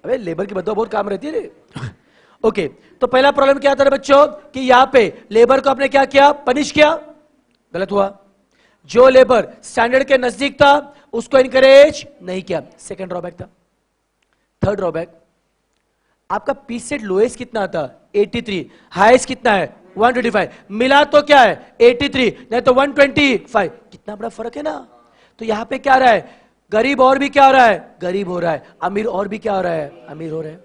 अबे लेबर की बद्दुआ बहुत काम रहती है रे। ओके, तो पहला प्रॉब्लम क्या था बच्चों कि यहां पे लेबर को आपने क्या किया, पनिश किया, गलत हुआ। जो लेबर स्टैंडर्ड के नजदीक था उसको इनकरेज नहीं किया, सेकंड ड्रॉबैक था। थर्ड ड्रॉबैक, आपका पी सेट लोएस्ट कितना था, 83, हाईएस्ट कितना है 125, मिला तो क्या है 83, नहीं तो 125, कितना बड़ा फर्क है ना। तो यहां पे क्या रहा है, गरीब और भी क्या हो रहा है, गरीब हो रहा है, अमीर और भी क्या हो रहा है, अमीर हो रहा है।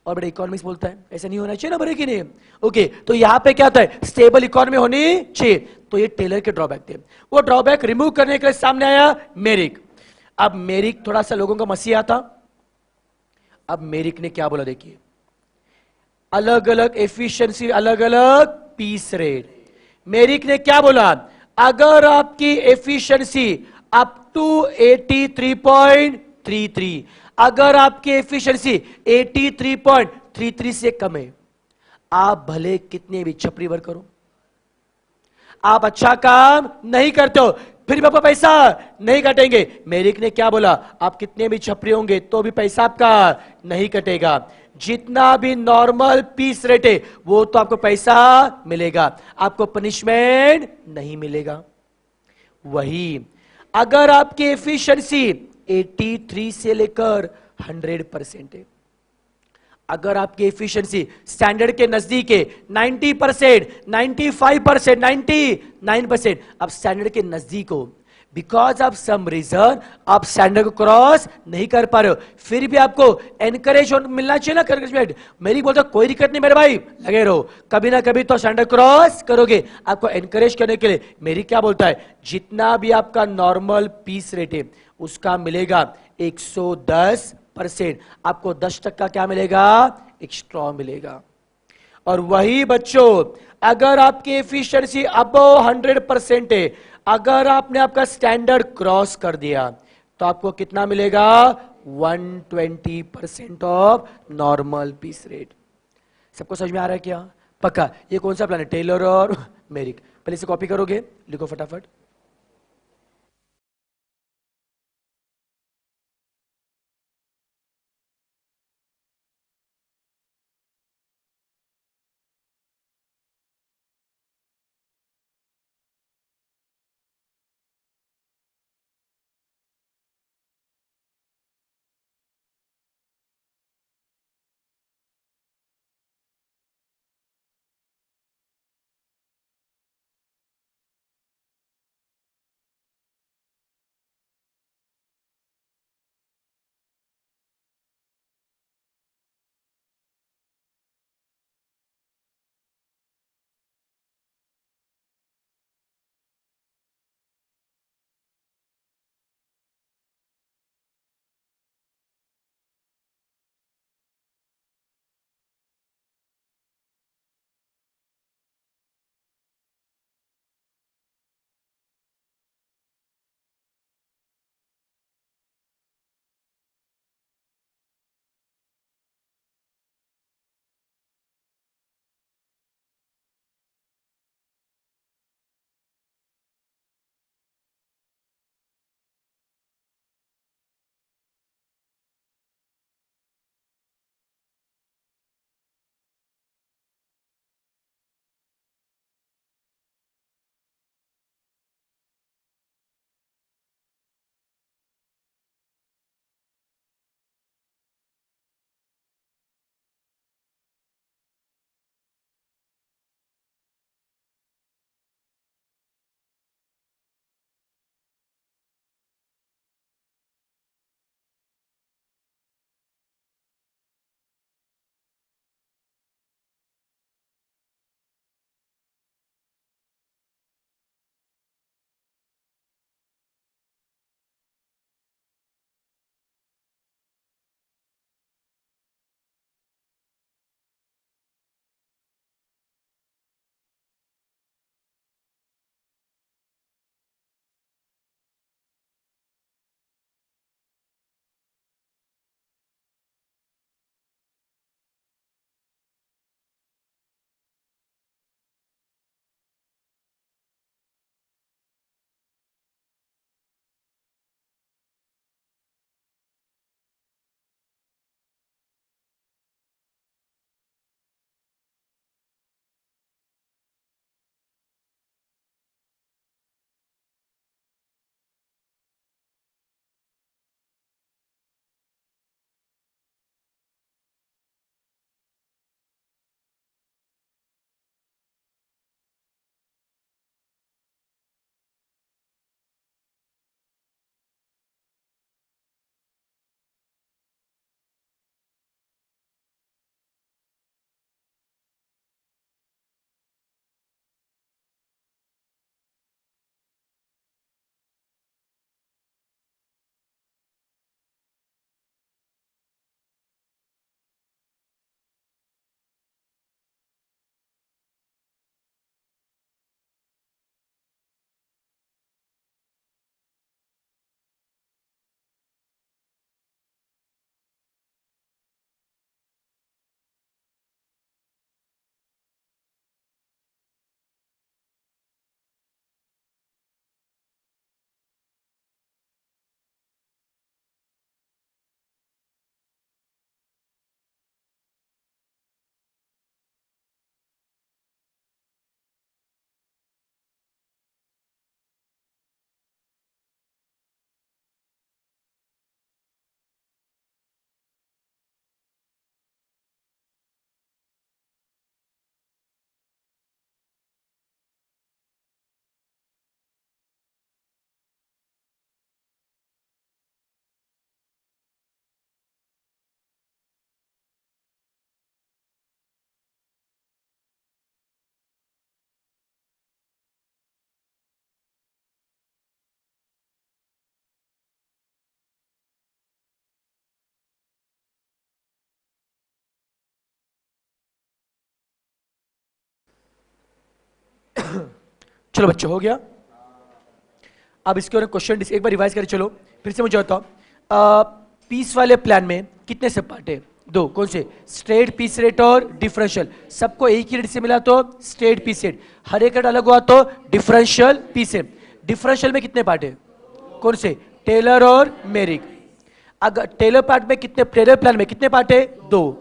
और बड़ा इकोनॉमिक्स बोलता है ऐसा नहीं होना चाहिए ना, बड़े कि नहीं, ओके, तो यहां पे क्या था, स्टेबल इकोनॉमी होनी चाहिए। तो ये टेलर के ड्रॉबैक थे, वो ड्रॉबैक रिमूव करने के लिए सामने आया मेरिक। अब मेरिक थोड़ा सा लोगों का मसीहा था। अब मेरिक ने क्या बोला, देखिए, अलग अलग एफिशिएंसी, अलग अलग पीस रेट, मेरिक ने क्या बोला, अगर आपकी एफिशिएंसी अप टू 83.33, अगर आपकी एफिशिएंसी 83.33 से कम है, आप भले कितने भी छपरी वर्क करो, आप अच्छा काम नहीं करते हो, फिर भी आपका पैसा नहीं कटेंगे। मेरिक ने क्या बोला, आप कितने भी छपरी होंगे तो भी पैसा आपका नहीं कटेगा, जितना भी नॉर्मल पीस रेट है वो तो आपको पैसा मिलेगा, आपको पनिशमेंट नहीं मिलेगा। वही अगर आपकी एफिशिएंसी 83 से लेकर 100% है, अगर आपकी एफिशिएंसी स्टैंडर्ड के नजदीक है 90%, 95%, 99%, अब स्टैंडर्ड के नजदीक हो, बिकॉज ऑफ सम रीजन आप स्टैंडर्ड को क्रॉस नहीं कर पा रहे हो, फिर भी आपको एनकरेज मिलना चाहिए ना, एनकरेजमेंट। मेरी बोलता कोई दिक्कत नहीं मेरे भाई, लगे रहो, कभी ना कभी तो स्टैंडर्ड क्रॉस करोगे। आपको एनकरेज करने के लिए मेरी क्या बोलता है, जितना भी आपका नॉर्मल पीस रेट है उसका मिलेगा 110%, आपको 10% का क्या मिलेगा, एक्स्ट्रा मिलेगा। और वही बच्चों, अगर आपकी एफिशिएंसी अबव 100% है, अगर आपने आपका स्टैंडर्ड क्रॉस कर दिया तो आपको कितना मिलेगा, 120% ऑफ नॉर्मल पीस रेट। सबको समझ में आ रहा है क्या, पक्का। ये कौन सा प्लान है, टेलर और मेरिक, पहले से कॉपी करोगे, लिखो फटाफट। चलो बच्चों, हो गया। अब इसके और क्वेश्चन एक बार रिवाइज करें। चलो फिर से मुझे बताओ, पीस वाले प्लान में कितने सब पार्ट है? दो। कौन से? स्ट्रेट पीस रेट और डिफरेंशियल। सबको एक ही रेट से मिला तो स्ट्रेट पीस रेट, हर एक रेट अलग हुआ तो डिफरेंशियल पीस रेट। डिफरेंशियल में कितने पार्ट है? कौन से? टेलर और मेरिक। अगर टेलर पार्ट में कितने, टेलर प्लान में कितने पार्ट है? दो।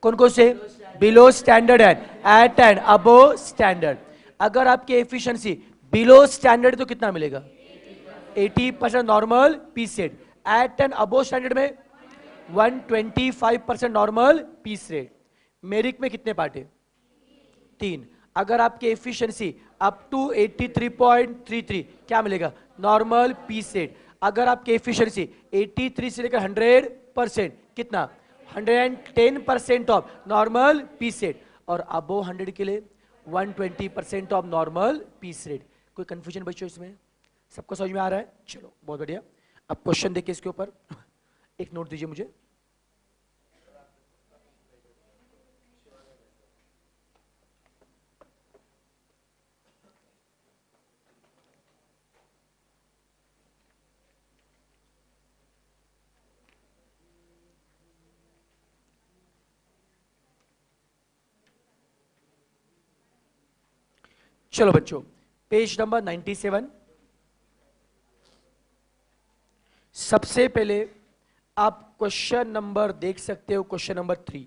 कौन कौन से? Below standard and at and above standard. अगर आपकी एफिशिएंसी बिलो स्टैंडर्ड तो कितना मिलेगा? 80% normal piece rate. At and above standard में 125% नॉर्मल पीस रेट। मेरिक में कितने पार्ट है? तीन। अगर आपकी एफिशिएंसी अप टू 83.33 क्या मिलेगा? Normal piece rate. अगर आपकी एफिशिएंसी 83 से लेकर 100% कितना? 110% ऑफ नॉर्मल पीस रेट। और अबो 100 के लिए 120% ऑफ नॉर्मल पीस रेट। कोई कंफ्यूजन बच्चों इसमें? सबको समझ में आ रहा है? चलो बहुत बढ़िया। अब क्वेश्चन देखिए इसके ऊपर, एक नोट दीजिए मुझे। चलो बच्चों, पेज नंबर 97। सबसे पहले आप क्वेश्चन नंबर देख सकते हो, क्वेश्चन नंबर 3।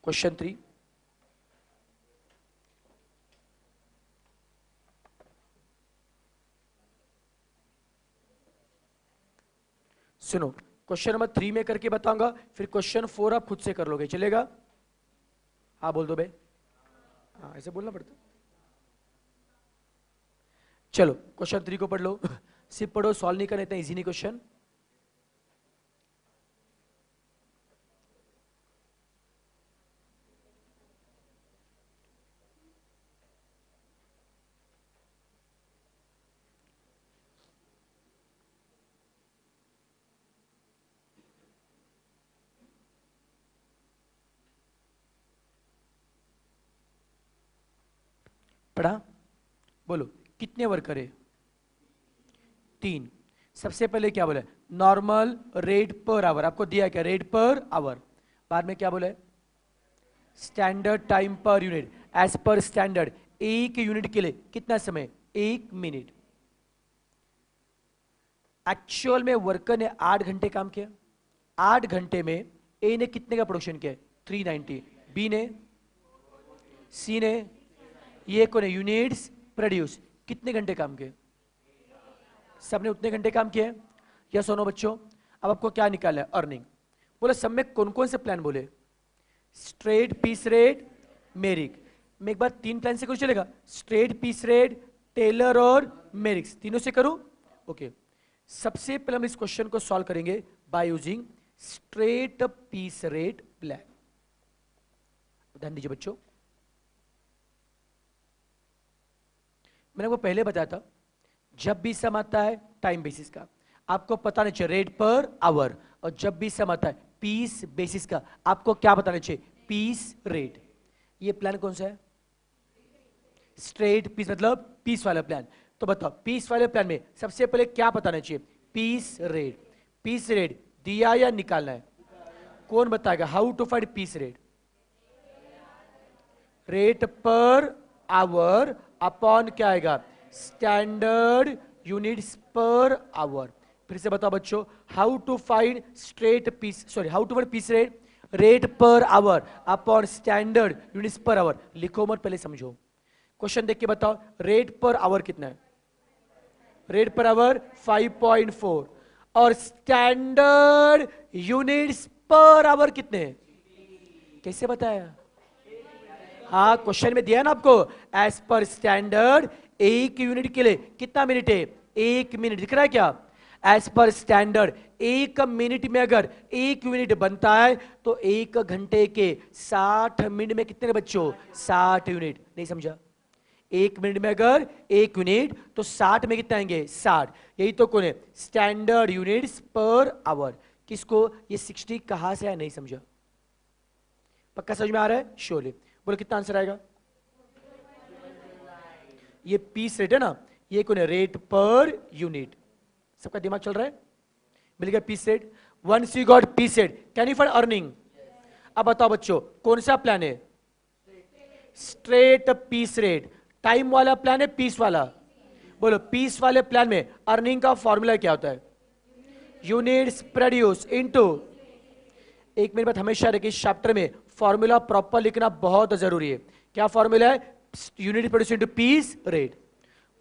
क्वेश्चन 3, सुनो। क्वेश्चन नंबर 3 में करके बताऊंगा, फिर क्वेश्चन 4 आप खुद से कर लोगे, चलेगा? हाँ बोल दो बे। हाँ ऐसे बोलना पड़ता। चलो क्वेश्चन 3 को पढ़ लो। सिर्फ पढ़ो, सॉल्व नहीं करना, इतना इजी नहीं क्वेश्चन। पढ़ा? बोलो कितने वर्कर है? 3। सबसे पहले क्या बोला? Normal rate per hour. आपको दिया क्या? Rate per our. बाद में क्या बोला? Standard time per unit. As per standard एक यूनिट के लिए कितना समय? 1 मिनट। एक्चुअल में वर्कर ने 8 घंटे काम किया। 8 घंटे में ए ने कितने का प्रोडक्शन किया? 390। बी ने, सी ने, ये कौन है? Units produce. कितने घंटे काम किए? सबने उतने घंटे काम किए। या सुनो बच्चों, अब आपको क्या निकालना है? अर्निंग। बोले सब में कौन कौन से प्लान बोले? Straight piece rate, मेरिक। मैं एक बार 3 प्लान से करूं, चलेगा? स्ट्रेट पीस रेट, टेलर और मेरिक्स, तीनों से करूं? ओके। सबसे पहले हम इस क्वेश्चन को सॉल्व करेंगे by using straight piece rate plan. ध्यान दीजिए बच्चों, मैंने आपको पहले बताया था, जब भी सम आता है टाइम बेसिस का, आपको पता नहीं चाहिए रेट पर आवर। और जब भी सम आता है पीस बेसिस का, आपको क्या बताना चाहिए? Piece rate. ये प्लान कौन सा है? स्ट्रेट पीस, मतलब पीस वाला प्लान। तो बताओ पीस वाले प्लान में सबसे पहले क्या बताना चाहिए? Piece rate. पीस रेट दिया या निकालना है? कौन बताएगा? How to find piece rate? Rate per hour upon क्या आएगा? Standard units per hour. फिर से बताओ बच्चों, how to find straight piece, sorry how to find piece rate? Rate per hour upon standard units per hour. लिखो मत, पहले समझो। क्वेश्चन देख के बताओ, रेट पर आवर कितना है? Rate per our 5.4। और स्टैंडर्ड यूनिट्स पर आवर कितने हैं? कैसे बताया? हाँ क्वेश्चन में दिया ना आपको, एज पर स्टैंडर्ड एक यूनिट के लिए कितना मिनट है? 1 मिनट। दिख रहा है क्या? एज पर स्टैंडर्ड 1 मिनट में अगर 1 यूनिट बनता है तो 1 घंटे के 60 मिनट में कितने बच्चों? 60 यूनिट। नहीं समझा? 1 मिनट में अगर 1 यूनिट तो 60 में कितने आएंगे? 60। यही तो कौन है? Standard units per our. किसको? ये 60 कहां से आया? नहीं समझा? पक्का समझ में आ रहा है? श्योरली। बोलो कितना आंसर आएगा? ये पीस रेट है ना, ये कौन है, रेट पर यूनिट। सबका दिमाग चल रहा है, मिल गया piece rate. Once you got piece rate, can you find earning. अब बताओ बच्चों कौन सा प्लान है, स्ट्रेट पीस रेट। टाइम वाला प्लान है पीस वाला, बोलो पीस वाले प्लान में अर्निंग का फॉर्मूला क्या होता है, यूनिट्स प्रोड्यूस इनटू। एक मेरी बात हमेशा रखिए, इस चैप्टर में फॉर्मूला प्रॉपर लिखना बहुत जरूरी है। क्या फॉर्मूला है, unit produce into piece rate.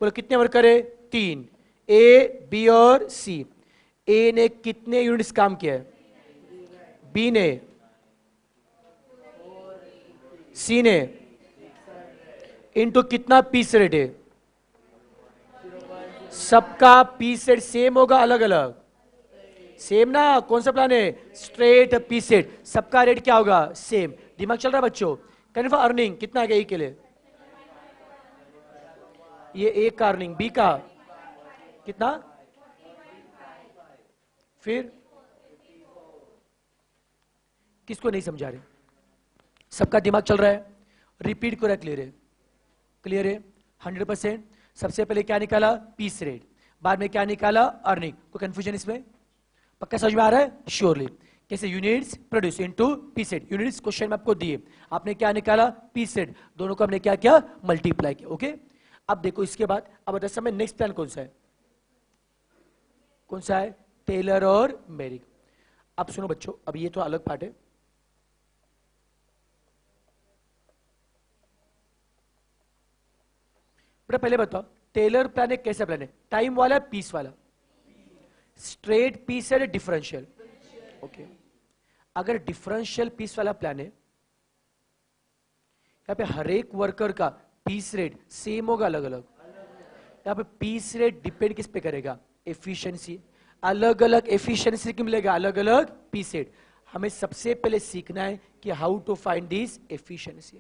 बोलो कितने वर्कर है, 3, ए बी और सी। ए ने कितने यूनिट्स काम किया है, बी ने, सी ने, इनटू कितना पीस रेट है, सबका पीस रेट सेम होगा अलग अलग, सेम ना। कौन सा प्लान है, स्ट्रेट पीस रेट, सबका रेट क्या होगा, सेम। दिमाग चल रहा है बच्चों। कैन फॉर अर्निंग कितना आ गया ए के लिए, ये ए का अर्निंग, बी का कितना, फिर किसको नहीं समझा रहे, सबका दिमाग चल रहा है, रिपीट करो, क्लियर है, क्लियर है 100%। सबसे पहले क्या निकाला, पीस रेट, बाद में क्या निकाला, अर्निंग। कोई कंफ्यूजन इसमें, पक्का समझ में आ रहा है, श्योरली। कैसे, units produce into piece rate. Units question में आपको दिए, आपने क्या निकाला, पीस रेट, दोनों को हमने क्या किया, मल्टीप्लाई किया। ओके, अब देखो इसके बाद, अब बता समय नेक्स्ट प्लान कौन सा है, कौन सा है, टेलर और मेरिक। अब सुनो बच्चों, अब ये तो अलग पार्ट है। बेटा पहले बताओ टेलर प्लान एक कैसा प्लान है, टाइम वाला पीस वाला, स्ट्रेट पीस है डिफरेंशियल। ओके, अगर डिफरेंशियल पीस वाला प्लान है, यहां पे हर एक वर्कर का पीस रेट सेम होगा अलग अलग। यहां पे पीस रेट डिपेंड किस पे करेगा, एफिशिएंसी। अलग अलग एफिशिएंसी की मिलेगा, अलग अलग पीस रेट। हमें सबसे पहले सीखना है कि how to find this efficiency.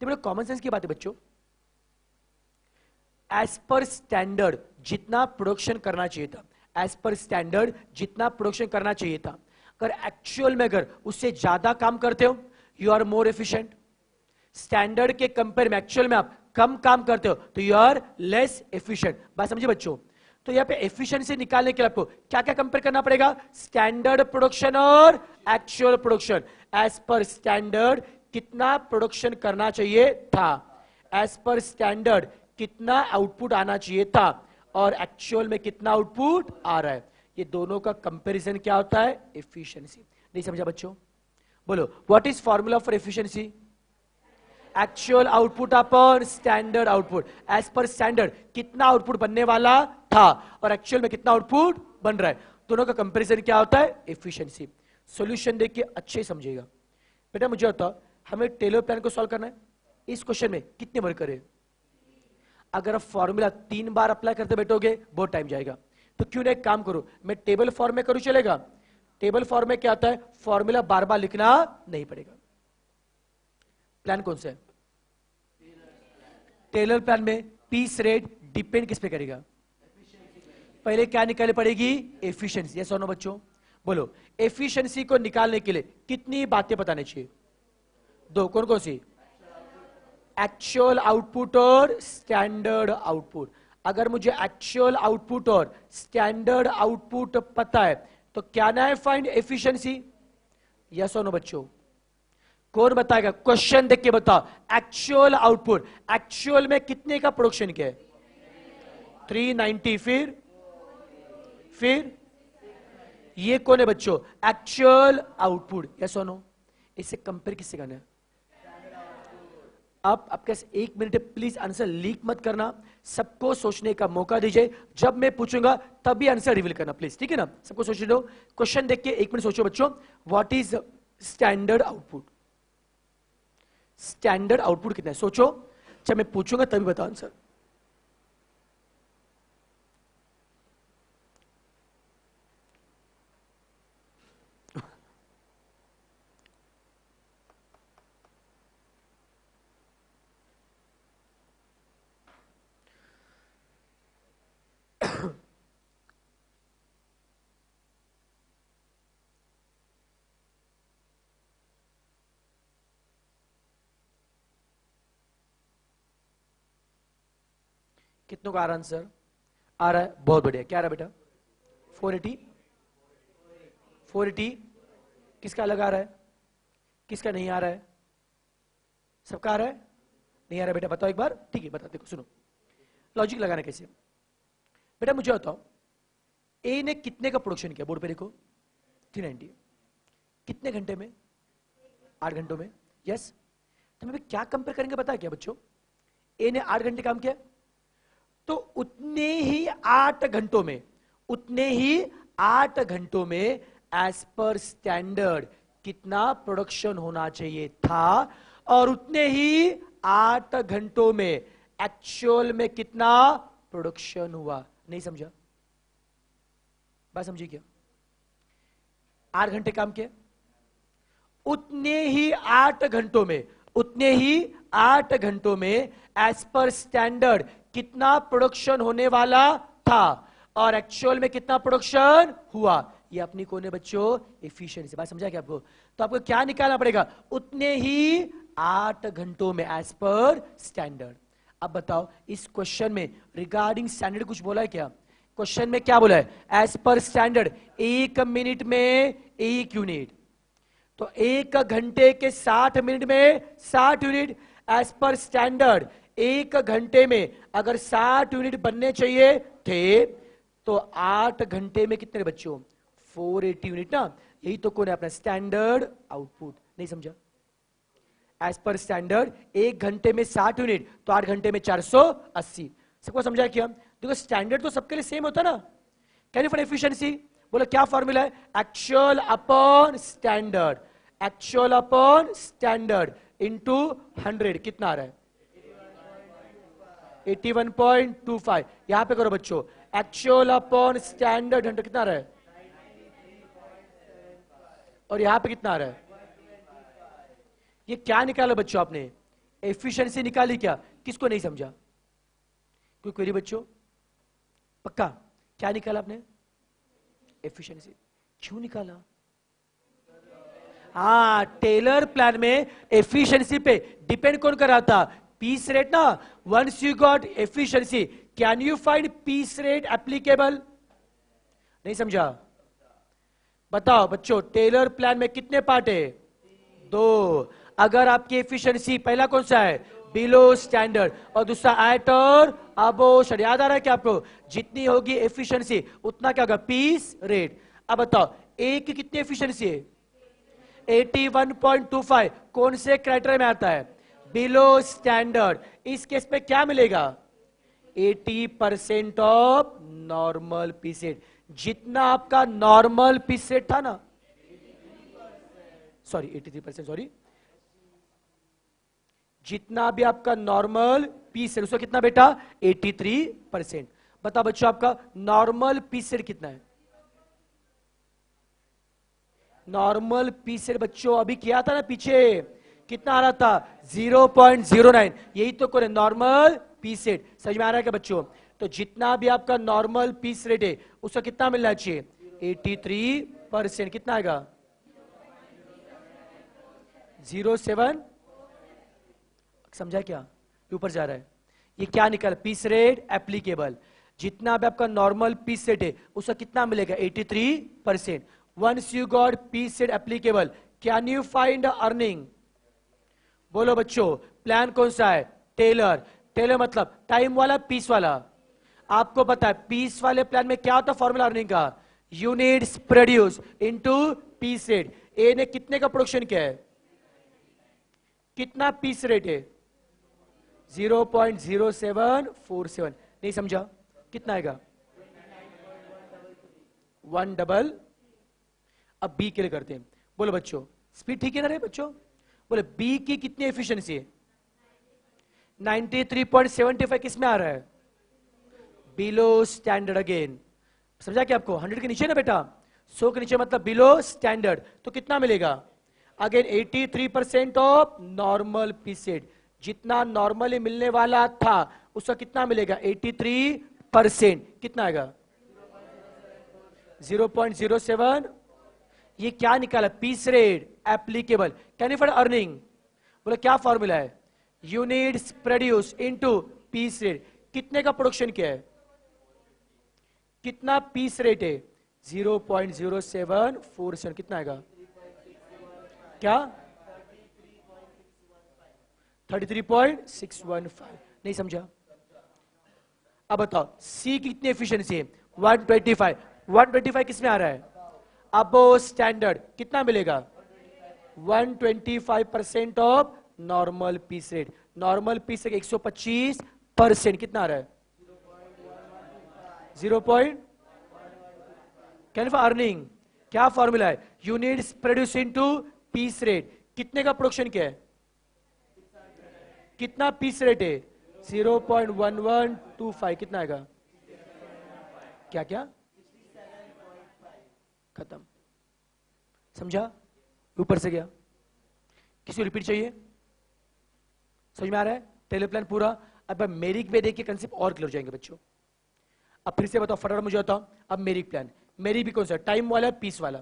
तो बड़ा कॉमन सेंस की बात है बच्चों, एज पर स्टैंडर्ड जितना प्रोडक्शन करना चाहिए था, एज पर स्टैंडर्ड जितना प्रोडक्शन करना चाहिए था, अगर एक्चुअल में अगर उससे ज्यादा काम करते हो, you are more efficient. Standard के कंपेयर में एक्चुअल में आप कम काम करते हो तो यू आर लेस एफिशिएंट। बात समझिए बच्चों। तो यहां पे एफिशिएंसी निकालने के लिए आपको क्या क्या कंपेयर करना पड़ेगा, स्टैंडर्ड प्रोडक्शन और actual production. As per standard कितना प्रोडक्शन करना चाहिए था, एज पर स्टैंडर्ड कितना आउटपुट आना चाहिए था, और एक्चुअल में कितना आउटपुट आ रहा है, ये दोनों का कंपैरिजन क्या होता है, एफिशिएंसी। नहीं समझा बच्चों, बोलो what is formula for efficiency, actual output upon standard output. As per standard कितना आउटपुट बनने वाला था और एक्चुअल में कितना आउटपुट बन रहा है, दोनों का कंपैरिजन क्या होता है, एफिशिएंसी। सॉल्यूशन देखिए अच्छे समझिएगा। बेटा मुझे बताओ, हमें टेलर प्लान को सॉल्व करना है, इस क्वेश्चन में कितने वर्कर है। अगर आप फॉर्मूला 3 बार अप्लाई करते बैठोगे बहुत टाइम जाएगा, तो क्यों ना एक काम करो, मैं टेबल फॉर्म में करूं, चलेगा। टेबल फॉर्म में क्या आता है, फॉर्मूला बार बार लिखना नहीं पड़ेगा। प्लान कौन सा है, टेलर प्लान में पीस रेट डिपेंड किस पे करेगा, पहले क्या निकालनी पड़ेगी, एफिशिएंसी। यस और नो बच्चों, बोलो एफिशिएंसी को निकालने के लिए कितनी बातें बताने चाहिए, दो, कौन कौन सी, एक्चुअल आउटपुट और स्टैंडर्ड आउटपुट। अगर मुझे एक्चुअल आउटपुट और स्टैंडर्ड आउटपुट पता है तो क्या ना है, फाइंड एफिशिएंसी। यस और नो बच्चों, कौन बताएगा, क्वेश्चन देख के बताओ। एक्चुअल आउटपुट, एक्चुअल में कितने का प्रोडक्शन किया है, 390, फिर ये कौन है बच्चों, एक्चुअल आउटपुट। यस और नो, इसे कंपेयर किससे करना है। आप आपके 1 मिनट है, प्लीज आंसर लीक मत करना, सबको सोचने का मौका दीजिए, जब मैं पूछूंगा तभी आंसर रिवील करना प्लीज, ठीक है ना। सबको सोचने दो, क्वेश्चन देख के 1 मिनट सोचो बच्चों। What is standard output, standard output कितना है, सोचो, जब मैं पूछूंगा तभी बताओ आंसर। कितनों का आ रहा आंसर? आ रहा है, बहुत बढ़िया। क्या आ रहा है बेटा? 480। 480 किसका अलग आ रहा है, किसका नहीं आ रहा है? सबका आ रहा है? नहीं आ रहा है बेटा, बताओ एक बार। ठीक है बता, देखो सुनो लॉजिक लगाना कैसे। बेटा मुझे बताओ, ए ने कितने का प्रोडक्शन किया, बोर्ड पे देखो 390। कितने घंटे में? 8 घंटों में। यस, तो मैं क्या कंपेयर करेंगे पता है क्या बच्चों? ए ने 8 घंटे काम किया, तो उतने ही 8 घंटों में, उतने ही 8 घंटों में एज पर स्टैंडर्ड कितना प्रोडक्शन होना चाहिए था, और उतने ही 8 घंटों में एक्चुअल में कितना प्रोडक्शन हुआ। नहीं समझा? बात समझी क्या? 8 घंटे काम किया, उतने ही 8 घंटों में, उतने ही 8 घंटों में एज पर स्टैंडर्ड कितना प्रोडक्शन होने वाला था, और एक्चुअल में कितना प्रोडक्शन हुआ। ये अपनी कौन है बच्चों? एफिशिएंसी। बात समझा क्या आपको? तो आपको क्या निकालना पड़ेगा? उतने ही 8 घंटों में एज पर स्टैंडर्ड। अब बताओ इस क्वेश्चन में रिगार्डिंग स्टैंडर्ड कुछ बोला है क्या? क्वेश्चन में क्या बोला है? एज पर स्टैंडर्ड 1 मिनट में 1 यूनिट, तो 1 घंटे के 60 मिनट में 60 यूनिट। एज पर स्टैंडर्ड 1 घंटे में अगर 60 यूनिट बनने चाहिए थे, तो 8 घंटे में कितने बच्चों? 480 यूनिट ना। यही तो कौन है अपना स्टैंडर्ड आउटपुट। नहीं समझा? एज पर स्टैंडर्ड 1 घंटे में 60 यूनिट, तो 8 घंटे में 480। सबको समझा क्या? देखो स्टैंडर्ड तो सबके लिए सेम होता ना। Can you find efficiency? बोला क्या फॉर्मूला है? Actual upon standard, actual upon standard into 100 कितना आ रहा है? 81.25। यहां पे करो बच्चों, एक्चुअल अपॉन स्टैंडर्ड 100 कितना आ रहा है? और यहां पे कितना आ रहा है? ये क्या निकाला बच्चों आपने? एफिशिएंसी निकाली क्या? किसको नहीं समझा? कोई क्वेरी बच्चों? पक्का? क्या निकाला आपने? एफिशिएंसी। क्यों निकाला? हाँ, टेलर प्लान में एफिशिएंसी पे डिपेंड कौन कर रहा था? पीस रेट ना। Once you got efficiency, can you find piece rate applicable? नहीं समझा? बताओ बच्चों, टेलर प्लान में कितने पार्ट है? 2। अगर आपकी एफिशिएंसी पहला कौन सा है? बिलो स्टैंडर्ड, और दूसरा एट और अबो स्टैंडर्ड। याद आ रहा है क्या आपको? जितनी होगी एफिशिएंसी उतना क्या होगा? Piece rate. अब बताओ ए की कितनी एफिशिएंसी है? 81.25। कौन से क्राइटेरिया में आता है? Below standard. इस केस पे क्या मिलेगा? 80% ऑफ नॉर्मल पीस रेट। जितना आपका नॉर्मल पीस रेट था ना, सॉरी 83%, सॉरी, जितना भी आपका नॉर्मल पीस रेट उसका कितना बेटा? 83%। बता बच्चों आपका नॉर्मल पीस रेट कितना है? नॉर्मल पीस रेट बच्चों अभी किया था ना पीछे, कितना आ रहा था? 0.09। यही तो कौन है? Normal piece rate. समझ में आ रहा है क्या बच्चों? तो जितना भी आपका नॉर्मल पीस रेट है उसका कितना मिलना चाहिए? 83%। कितना आएगा? 07। समझा क्या? ऊपर जा रहा है। ये क्या निकल? Piece rate applicable. जितना भी आपका नॉर्मल पीस रेट है उसका कितना मिलेगा? 83%। Once you got piece rate applicable, can you find earning? बोलो बच्चों, प्लान कौन सा है? टेलर। टेलर मतलब टाइम वाला, पीस वाला। आपको पता है पीस वाले प्लान में क्या होता है फॉर्मूला अर्निंग का? Units produce into piece rate. A ने कितने का प्रोडक्शन किया है? कितना पीस रेट है? 0.0747। नहीं समझा? कितना आएगा? 1 अब बी के लिए करते हैं। बोलो बच्चों, स्पीड ठीक है ना रे बच्चों? बोले बी की कितनी एफिशिएंसी है? 93.75। किस में आ रहा है? Below standard. अगेन समझा क्या आपको? 100 के नीचे ना बेटा, 100 के नीचे मतलब बिलो स्टैंडर्ड। तो कितना मिलेगा? Again 83% of normal piece rate. जितना नॉर्मली मिलने वाला था उसका कितना मिलेगा? 83%। कितना आएगा? 0.07। ये क्या निकाला? Piece rate applicable. Can you find earning? बोले क्या फॉर्मूला है? Units produce into piece rate. कितने का प्रोडक्शन किया है, कितना पीस रेट है, 0.0747, कितना आएगा, क्या 33.615, नहीं समझा। अब बताओ सी की कितनी एफिशिएंसी है, 125, 125 किस में आ रहा है, अब स्टैंडर्ड कितना मिलेगा, 125% of normal piece rate, normal piece rate 125%, कितना आ रहा है, 0 पॉइंट, कैन फॉर अर्निंग, क्या फॉर्मूला है, units produce into piece rate, कितने का प्रोडक्शन क्या है, कितना पीस रेट है, 0.1125, कितना आएगा, क्या क्या, खत्म, समझा, ऊपर से गया, किसी को रिपीट चाहिए, समझ में आ रहा है, टेलर प्लान पूरा। अब मेरिक में देखिए कंसेप्ट और क्लियर हो जाएंगे बच्चों। अब फिर से बताओ फटाफट मुझे बताओ, अब मेरिक प्लान, मेरिक भी कौन सा, टाइम वाला पीस वाला,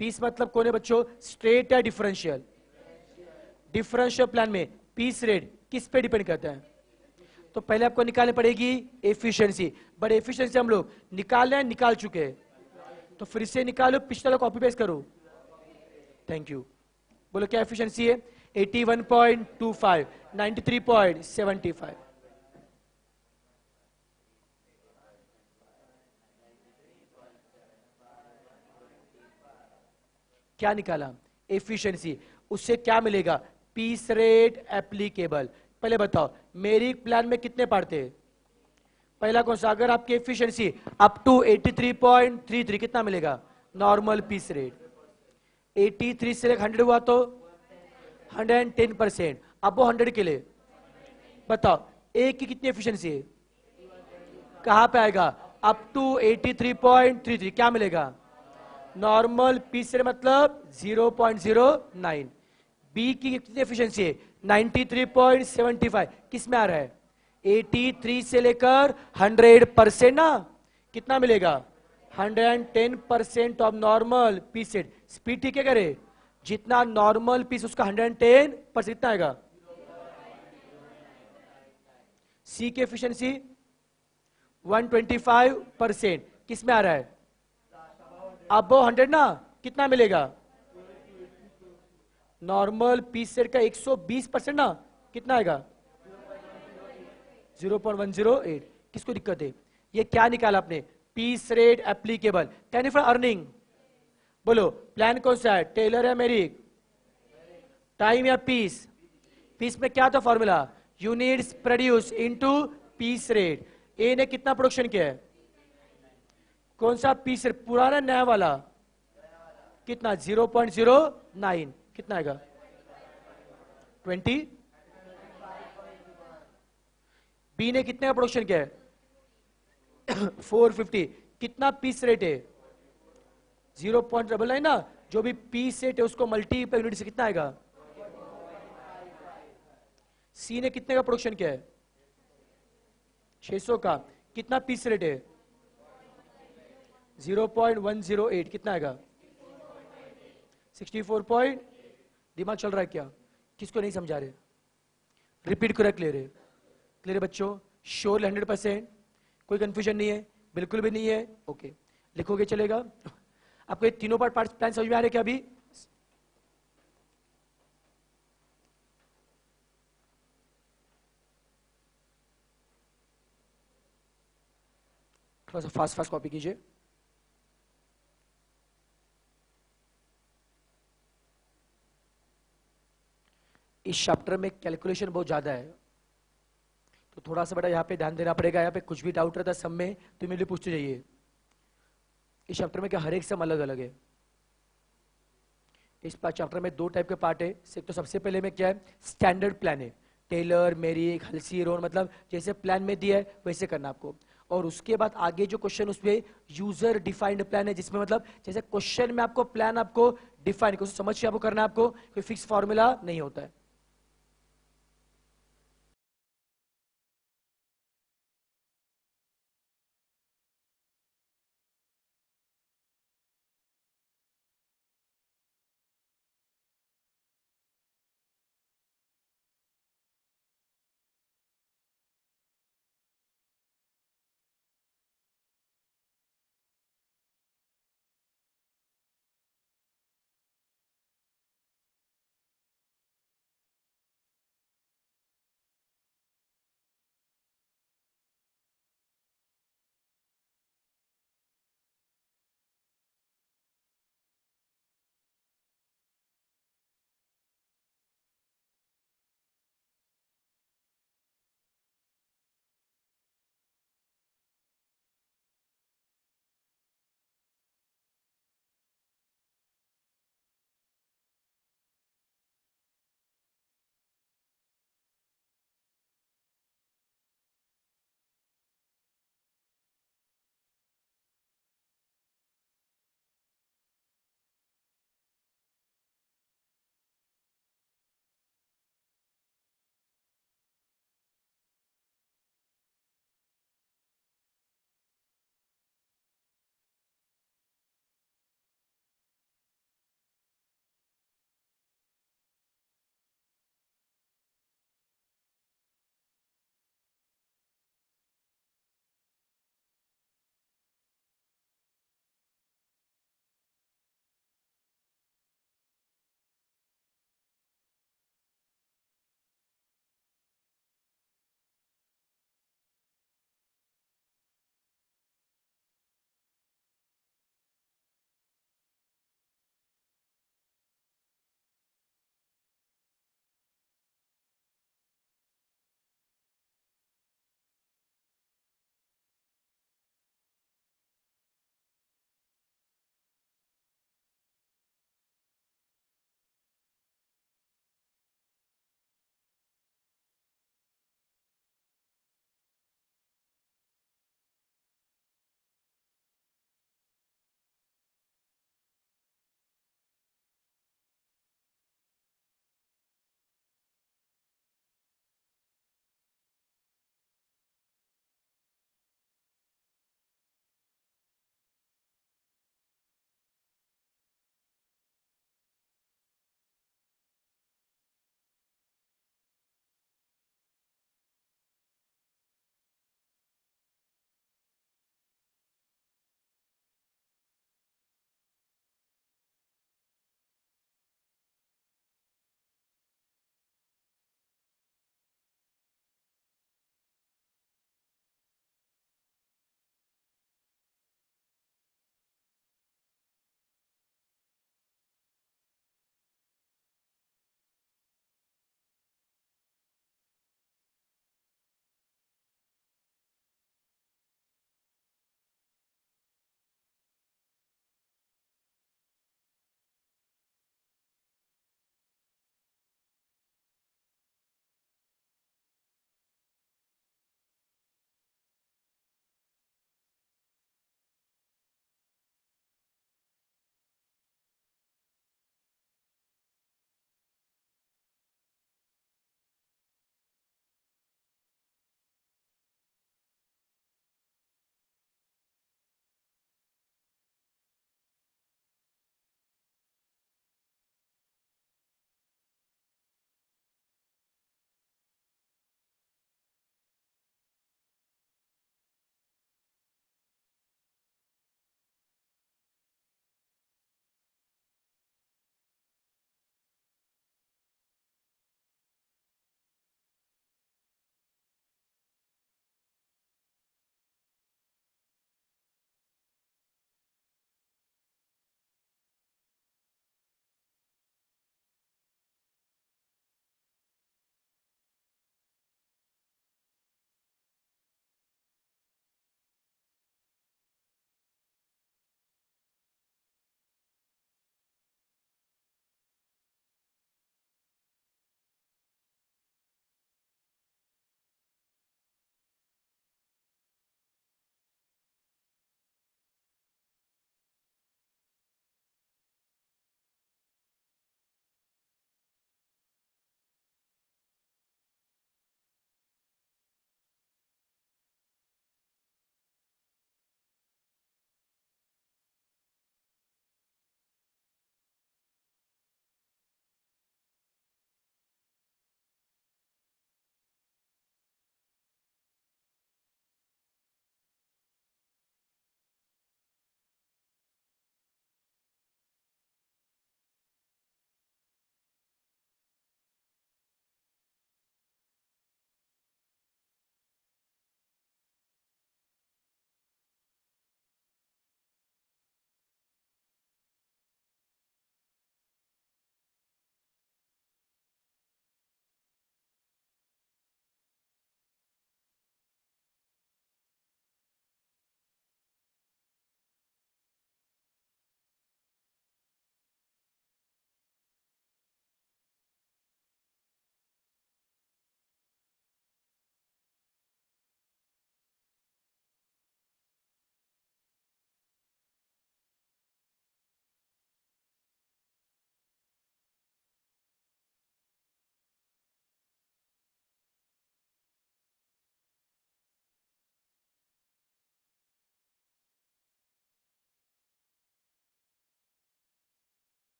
पीस मतलब कौन है बच्चों, स्ट्रेट या डिफरेंशियल, डिफरेंशियल प्लान में पीस रेट किस पे डिपेंड करता है, तो पहले आपको निकालनी पड़ेगी एफिशिएंसी, बट एफिशिएंसी हम लोग निकाल चुके हैं, तो फिर से निकालो, पिछला कॉपी पेस्ट करो, थैंक यू, बोलो क्या एफिशिएंसी है, 81.25, 93.75, क्या निकाला, एफिशिएंसी, उससे क्या मिलेगा, पीस रेट एप्लीकेबल। पहले बताओ मेरी प्लान में कितने पार्ट थे, पहला कौन सा, अगर आपकी एफिशिएंसी अप टू 83.33, कितना मिलेगा, नॉर्मल पीस रेट, 83 से 100 हुआ तो 110%, अब वो 100 के लिए बताओ एक की कितनी एफिशिएंसी है, कहां पे आएगा, अप टू 83.33, क्या मिलेगा, नॉर्मल पीस रेट मतलब 0.09, बी की कितनी एफिशिएंसी है, 93.75, किस में आ रहा है, 83 से लेकर 100% ना, कितना मिलेगा, 110% of normal piece rate, speed ठीक है करे, जितना नॉर्मल पीस उसका 110% कितना आएगा, सी की एफिशिएंसी 125%, किस में आ रहा है, अब 100 ना, कितना मिलेगा, नॉर्मल पीस सेट का 120% ना, कितना आएगा, 0.108, किसको दिक्कत है, ये क्या निकाला आपने, piece rate applicable, can for earning, बोलो प्लान कौन सा है, टेलर या मेरिक, टाइम या पीस, पीस में क्या था formula, units produce into piece rate, A ने कितना प्रोडक्शन किया है, कौन सा पीस रेट, पुराना नया वाला, कितना 0.09, कितना आएगा 20, बी ने कितने का प्रोडक्शन किया है 450, कितना पीस रेट है 0.99 ना, जो भी पीस रेट है उसको मल्टीपल यूनिट से कितना आएगा, सी ने कितने का प्रोडक्शन किया है 600 का, कितना पीस रेट है 0.108, कितना आएगा 64 पॉइंट, दिमाग चल रहा है क्या, किसको नहीं समझा रहे, रिपीट करें, क्लियर है, क्लियर है बच्चों, श्योर 100%, कोई कंफ्यूजन नहीं है, बिल्कुल भी नहीं है, ओके, लिखोगे चलेगा। आपको ये तीनों पार्ट प्लान समझ में आ रहे क्या, अभी थोड़ा सा फास्ट फास्ट कॉपी कीजिए। इस चैप्टर में कैलकुलेशन बहुत ज्यादा है, तो थोड़ा सा बेटा यहाँ पे ध्यान देना पड़ेगा, यहाँ पे कुछ भी डाउट रहता है सब में तो मेरे लिए पूछते जाइए। इस चैप्टर में क्या हर एक सम अलग अलग है, इस चैप्टर में 2 टाइप के पार्ट है, एक तो सबसे पहले में क्या है, स्टैंडर्ड प्लान है, टेलर मेरिक हल्सी रोन, मतलब जैसे प्लान में दिया है वैसे करना आपको, और उसके बाद आगे जो क्वेश्चन उसमें यूजर डिफाइंड प्लान है, जिसमें मतलब जैसे क्वेश्चन में आपको प्लान आपको डिफाइन समझ के आपको करना है, आपको कोई फिक्स फॉर्मूला नहीं होता है।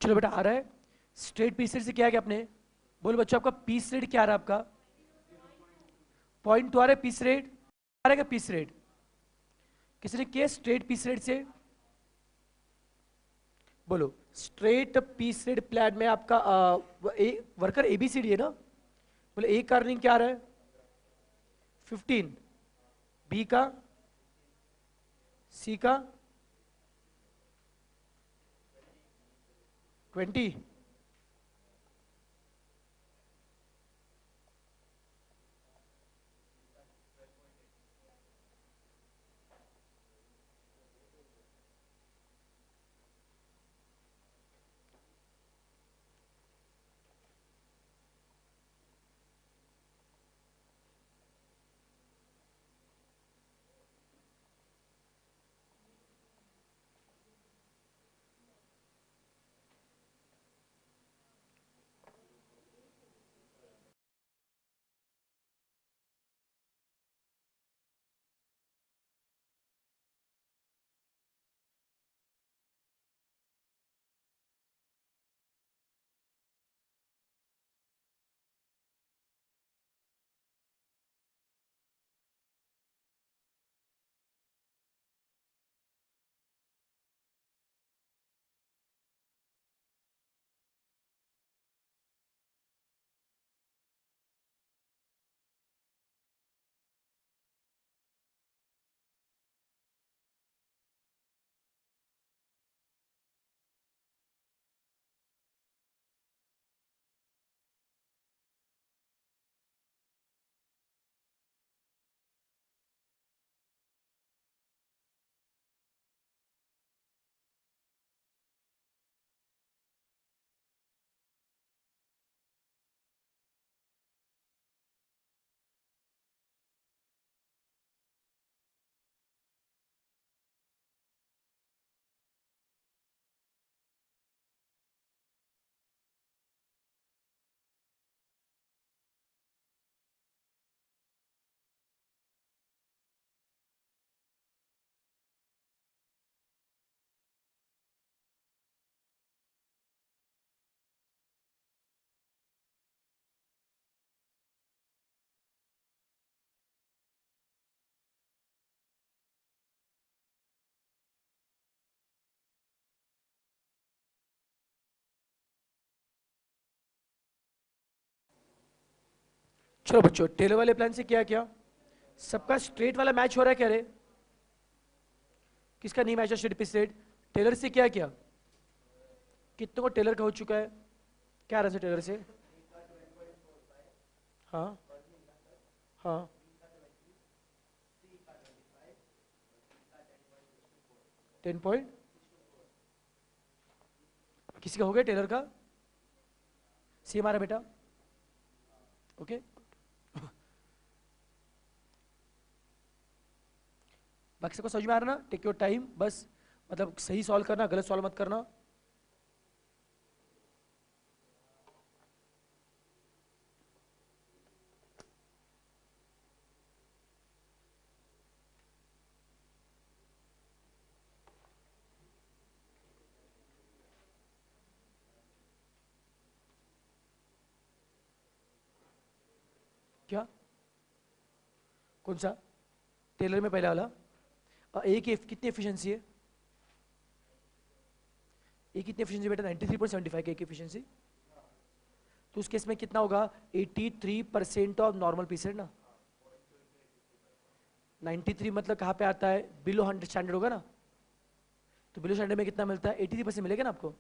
चलो बेटा आ रहा है। स्ट्रेट पीस रेट से क्या है आपने, बोलो बच्चों आपका पीस रेट क्या आ रहा है आपका, 0.2 आ रहा है पीस रेट, आ रहा है पीस रेट, किसने किया स्ट्रेट पीस रेट से, बोलो स्ट्रेट पीस रेट प्लान में आपका वर्कर एबीसीडी है ना, बोले ए का अर्निंग क्या आ रहा है 15, बी का, सी का 20, चलो बच्चों टेलर वाले प्लान से क्या क्या, सबका स्ट्रेट वाला मैच हो रहा है क्या रे, किसका नहीं मैच है स्ट्रेट पीस रेट, टेलर से क्या क्या, कितनों को टेलर का हो चुका है, क्या रहा है टेलर से, हाँ हाँ, टेन पॉइंट, किसी का हो गया टेलर का, सी हमारा बेटा, ओके बाकी सबको समझ में आ रहा ना, टेक योर टाइम बस, मतलब सही सॉल्व करना, गलत सॉल्व मत करना। क्या, कौन सा, टेलर में पहला वाला, ए की कितनी एफिशिएंसी है, ए कितनी एफिशिएंसी बेटा 93.75 की एफिशिएंसी, तो उस केस में कितना होगा 83% ऑफ नॉर्मल पीस है ना, 93 मतलब कहाँ पे आता है, बिलो 100 स्टैंडर्ड होगा ना, तो बिलो स्टैंडर्ड में कितना मिलता है 83% मिलेगा ना आपको,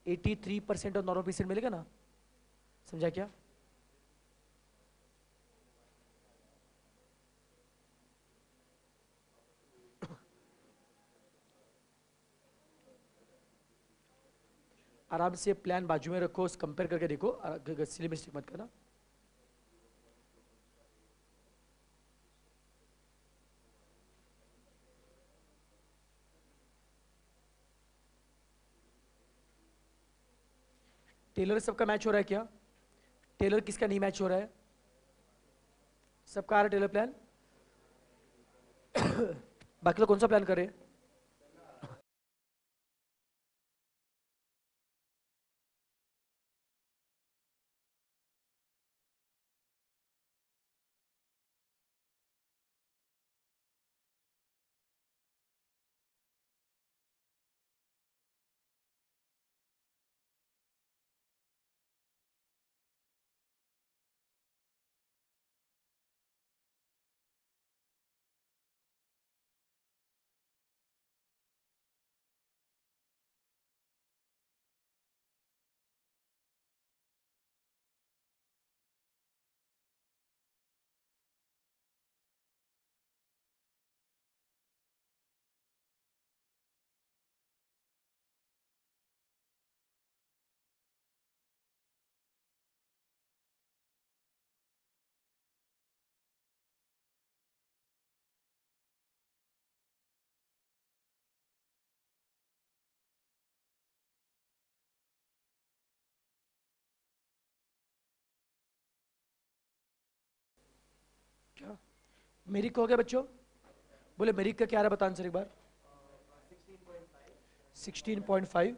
83% ऑफ नॉर्मल पीस मिलेगा ना, समझा क्या, आराम से प्लान बाजू में रखो, कंपेयर करके देखो, सिली मिस्टेक मत करना। टेलर सबका मैच हो रहा है क्या, टेलर किसका नहीं मैच हो रहा है, सबका आ रहा है टेलर प्लान बाकी लोग कौन सा प्लान करे, मेरिक हो गया बच्चों? बोले मेरिक का क्या रहा, बता आंसर एक बार। 16.5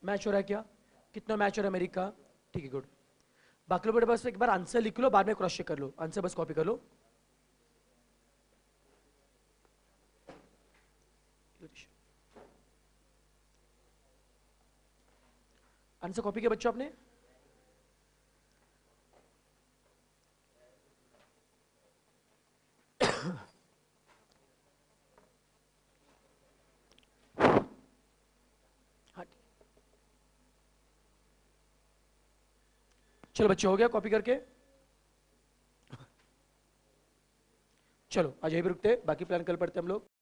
मैच हो रहा है क्या? कितना मैच हो रहा है मेरिक का? ठीक है, गुड। बाकी लोग बस एक बार आंसर लिख लो, बाद में क्रॉस चेक कर लो, आंसर बस कॉपी कर लो। आंसर कॉपी किया बच्चों आपने? हाँ, चलो बच्चे, हो गया कॉपी करके? चलो आज यहीं पे रुकते हैं, बाकी प्लान कल पढ़ते हैं हम लोग।